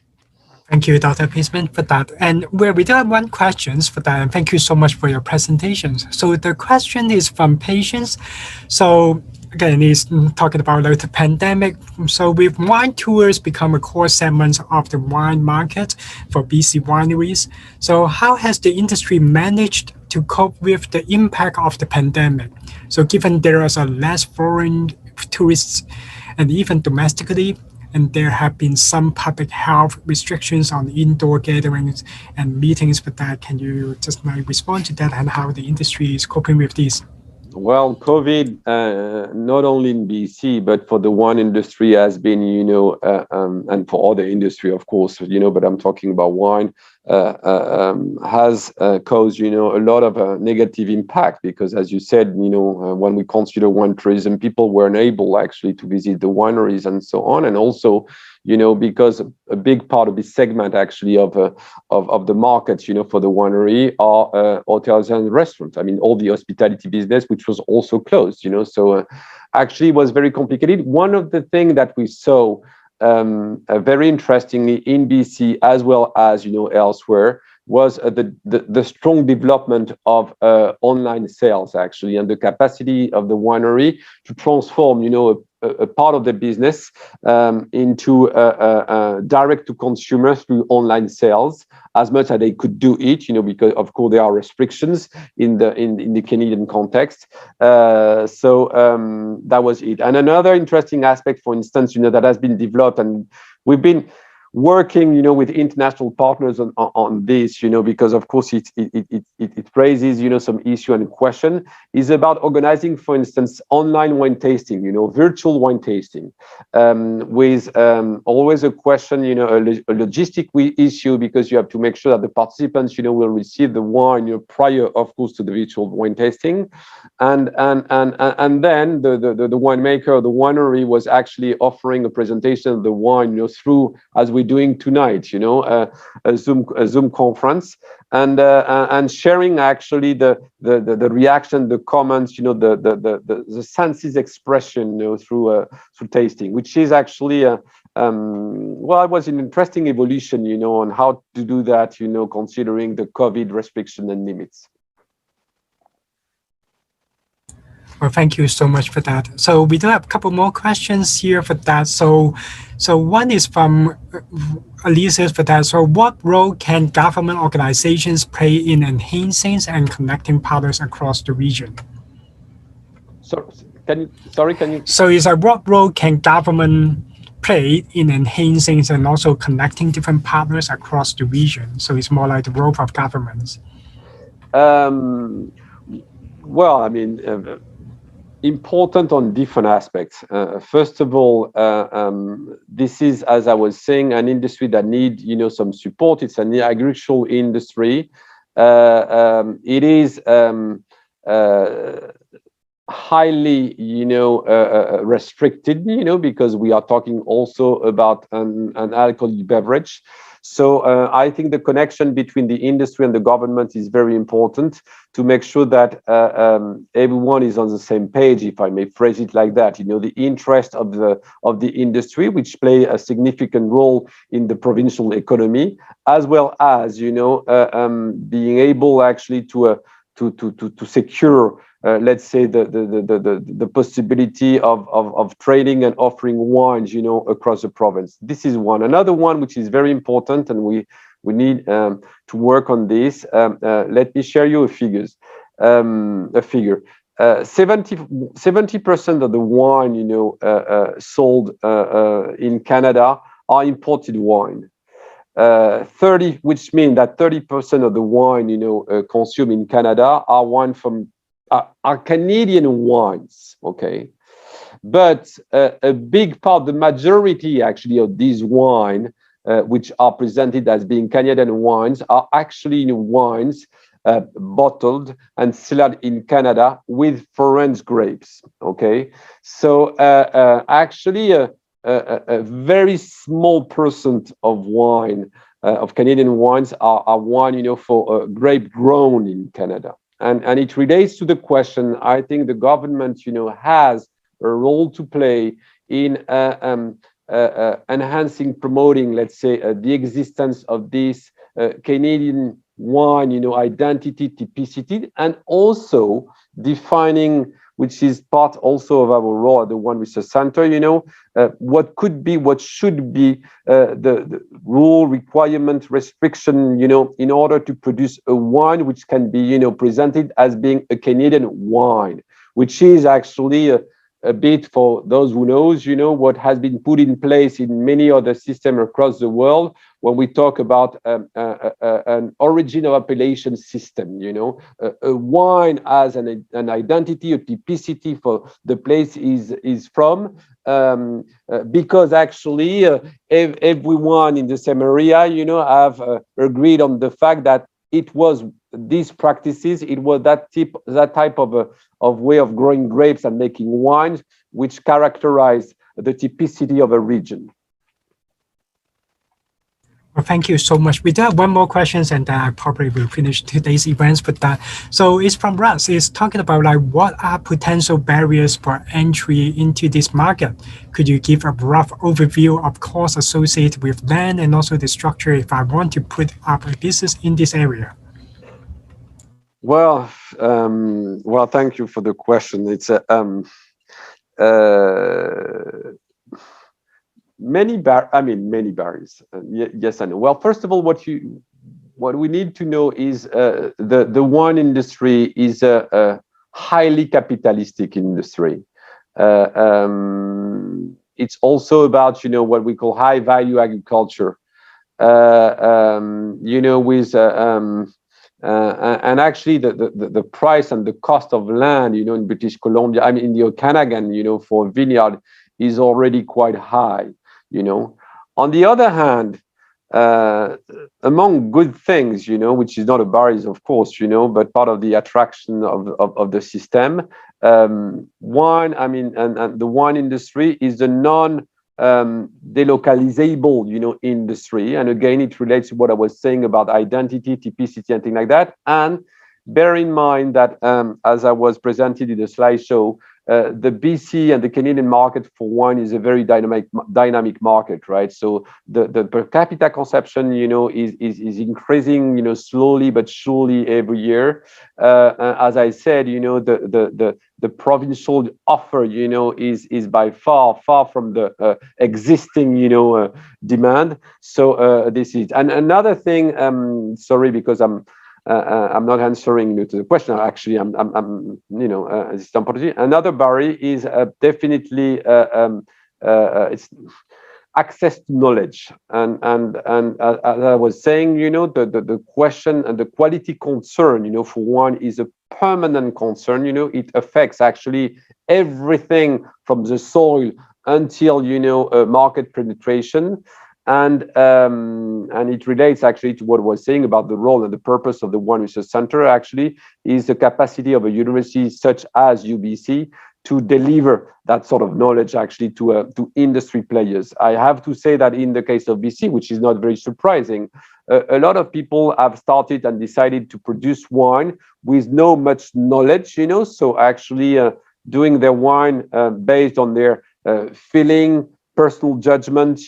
Thank you, Dr. Pisman, for that. And we do have one question for that, and thank you so much for your presentations. So the question is from patients. So again, he's talking about the pandemic. So with wine tours become a core segment of the wine market for BC wineries, so how has the industry managed to cope with the impact of the pandemic? So given there are less foreign tourists and even domestically, and there have been some public health restrictions on indoor gatherings and meetings for that. Can you just respond to that and how the industry is coping with this? Well, COVID, not only in BC, but for the wine industry has been, and for other industry, of course, but I'm talking about wine, has caused, a lot of negative impact because, as you said, when we consider wine tourism, people weren't able actually to visit the wineries and so on. And also, because a big part of this segment actually of the market, for the winery are hotels and restaurants. I mean, all the hospitality business, which was also closed, so actually it was very complicated. One of the things that we saw very interestingly in BC as well as, elsewhere, was the strong development of online sales actually, and the capacity of the winery to transform, a part of the business into direct to consumer through online sales as much as they could do it, because of course there are restrictions in the Canadian context. So that was it. And another interesting aspect, for instance, that has been developed, and we've been working, with international partners on this, because of course it raises, some issue and question, is about organizing, for instance, online wine tasting, virtual wine tasting, with always a question, a logistic issue, because you have to make sure that the participants, will receive the wine, prior, of course, to the virtual wine tasting, and then the winemaker, the winery was actually offering a presentation of the wine, through, as we're doing tonight, a Zoom conference, and sharing actually the reaction, the comments, the senses expression, through tasting, which is actually well, it was an interesting evolution, on how to do that, considering the COVID restriction and limits. Well, thank you so much for that. So we do have a couple more questions here for that. So one is from Alicia for that. So what role can government organizations play in enhancing and connecting partners across the region? So can you? So it's what role can government play in enhancing and also connecting different partners across the region? So it's more like the role of governments. Well, I mean, important on different aspects. First of all, this is, as I was saying, an industry that needs, some support. It's an agricultural industry. It is highly, restricted, because we are talking also about an alcoholic beverage. So I think the connection between the industry and the government is very important to make sure that everyone is on the same page, if I may phrase it like that. The interest of the industry, which play a significant role in the provincial economy, as well as being able actually to secure, let's say, the possibility of trading and offering wines, across the province. This is one. Another one which is very important, and we need to work on this. Let me share you a figure. 70% of the wine, sold in Canada are imported wine. 30, which means that 30% of the wine, consumed in Canada are wine from are Canadian wines, okay? But a big part, the majority actually of these wine which are presented as being Canadian wines are actually wines bottled and sealed in Canada with foreign grapes. Okay, so actually a very small percent of wine of Canadian wines are wine, for grape grown in Canada, and it relates to the question. I think the government, has a role to play in enhancing, promoting, let's say, the existence of this Canadian wine, identity, typicity, and also defining, which is part also of our role at the One Research Center, what could be, what should be the rule, requirement, restriction, in order to produce a wine which can be, presented as being a Canadian wine, which is actually a bit, for those who knows, what has been put in place in many other systems across the world when we talk about an origin of appellation system, a wine as an identity, a typicity for the place is from, because actually everyone in the same area, have agreed on the fact that it was these practices, it was that type of way of growing grapes and making wines which characterize the typicity of a region. Well, thank you so much. We do have one more question, and then I probably will finish today's events with that. So it's from Russ. It's talking about what are potential barriers for entry into this market? Could you give a rough overview of costs associated with land and also the structure if I want to put up a business in this area? Well, thank you for the question. It's many barriers. Yes and no. Well, first of all, what we need to know is the wine industry is a highly capitalistic industry. It's also about what we call high value agriculture. With and actually the price and the cost of land, in British Columbia, in the Okanagan, for a vineyard is already quite high. On the other hand, among good things, which is not a barrier, of course, but part of the attraction of the system, wine, and the wine industry is a delocalizable, industry. And again, it relates to what I was saying about identity, typicity, and things like that. And bear in mind that, as I was presented in the slideshow, the BC and the Canadian market for wine is a very dynamic market, right? So the per capita consumption, is increasing, slowly but surely every year. As I said, the provincial offer, is by far from the existing, demand. So this is, and another thing. Sorry, because I'm not answering to the question. Actually, I'm another barrier is definitely it's access to knowledge, and as I was saying, the question and the quality concern, for one is a permanent concern. It affects actually everything from the soil until market penetration. And it relates actually to what I was saying about the role and the purpose of the One Research Center. Actually, is the capacity of a university such as UBC to deliver that sort of knowledge actually to industry players. I have to say that in the case of BC, which is not very surprising, a lot of people have started and decided to produce wine with no much knowledge. So actually doing their wine based on their feeling, personal judgment,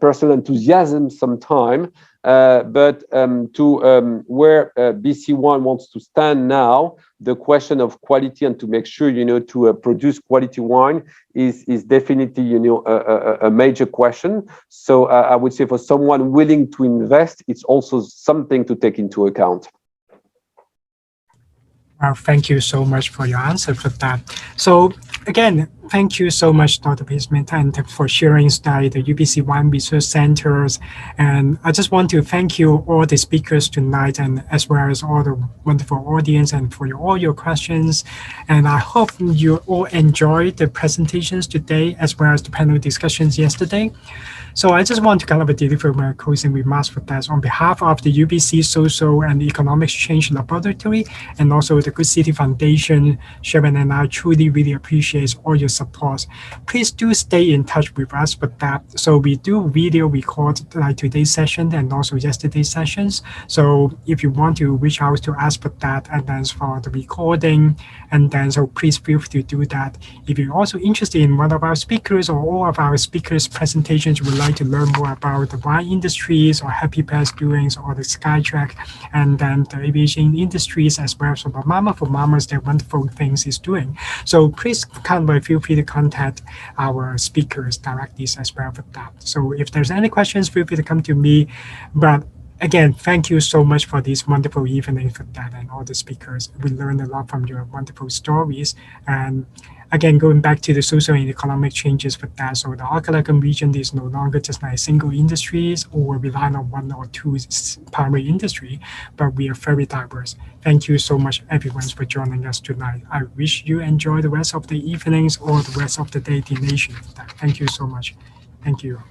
personal enthusiasm sometime, but to where BC Wine wants to stand now, the question of quality and to make sure, to produce quality wine is definitely, a major question. So I would say for someone willing to invest, it's also something to take into account. Well, thank you so much for your answer for that. So again, thank you so much, Dr. Pisman, and for sharing the UBC Wine Research Centers. And I just want to thank you, all the speakers tonight, and as well as all the wonderful audience, and for all your questions. And I hope you all enjoyed the presentations today, as well as the panel discussions yesterday. So I just want to kind of deliver my closing remarks for that. On behalf of the UBC Social and Economic Change Laboratory and also the Good City Foundation, Sharon and I truly, really appreciate all your support. Please do stay in touch with us for that. So we do video record like today's session and also yesterday's sessions. So if you want to reach out to us for that, and then for the recording, and then so please feel free to do that. If you're also interested in one of our speakers or all of our speakers' presentations, would like to learn more about the wine industries or Happypad's doings or the Skytrac, and then the aviation industries as well. So Mama for Mamas, their wonderful things is doing. So please feel free to contact our speakers directly as well for that. So if there's any questions, feel free to come to me. But again, thank you so much for this wonderful evening for that and all the speakers. We learned a lot from your wonderful stories. And again, going back to the social and economic changes for that. So the Okanagan region is no longer just like single industries or relying on one or two primary industry, but we are very diverse. Thank you so much, everyone, for joining us tonight. I wish you enjoy the rest of the evenings or the rest of the day, the nation. Thank you so much. Thank you.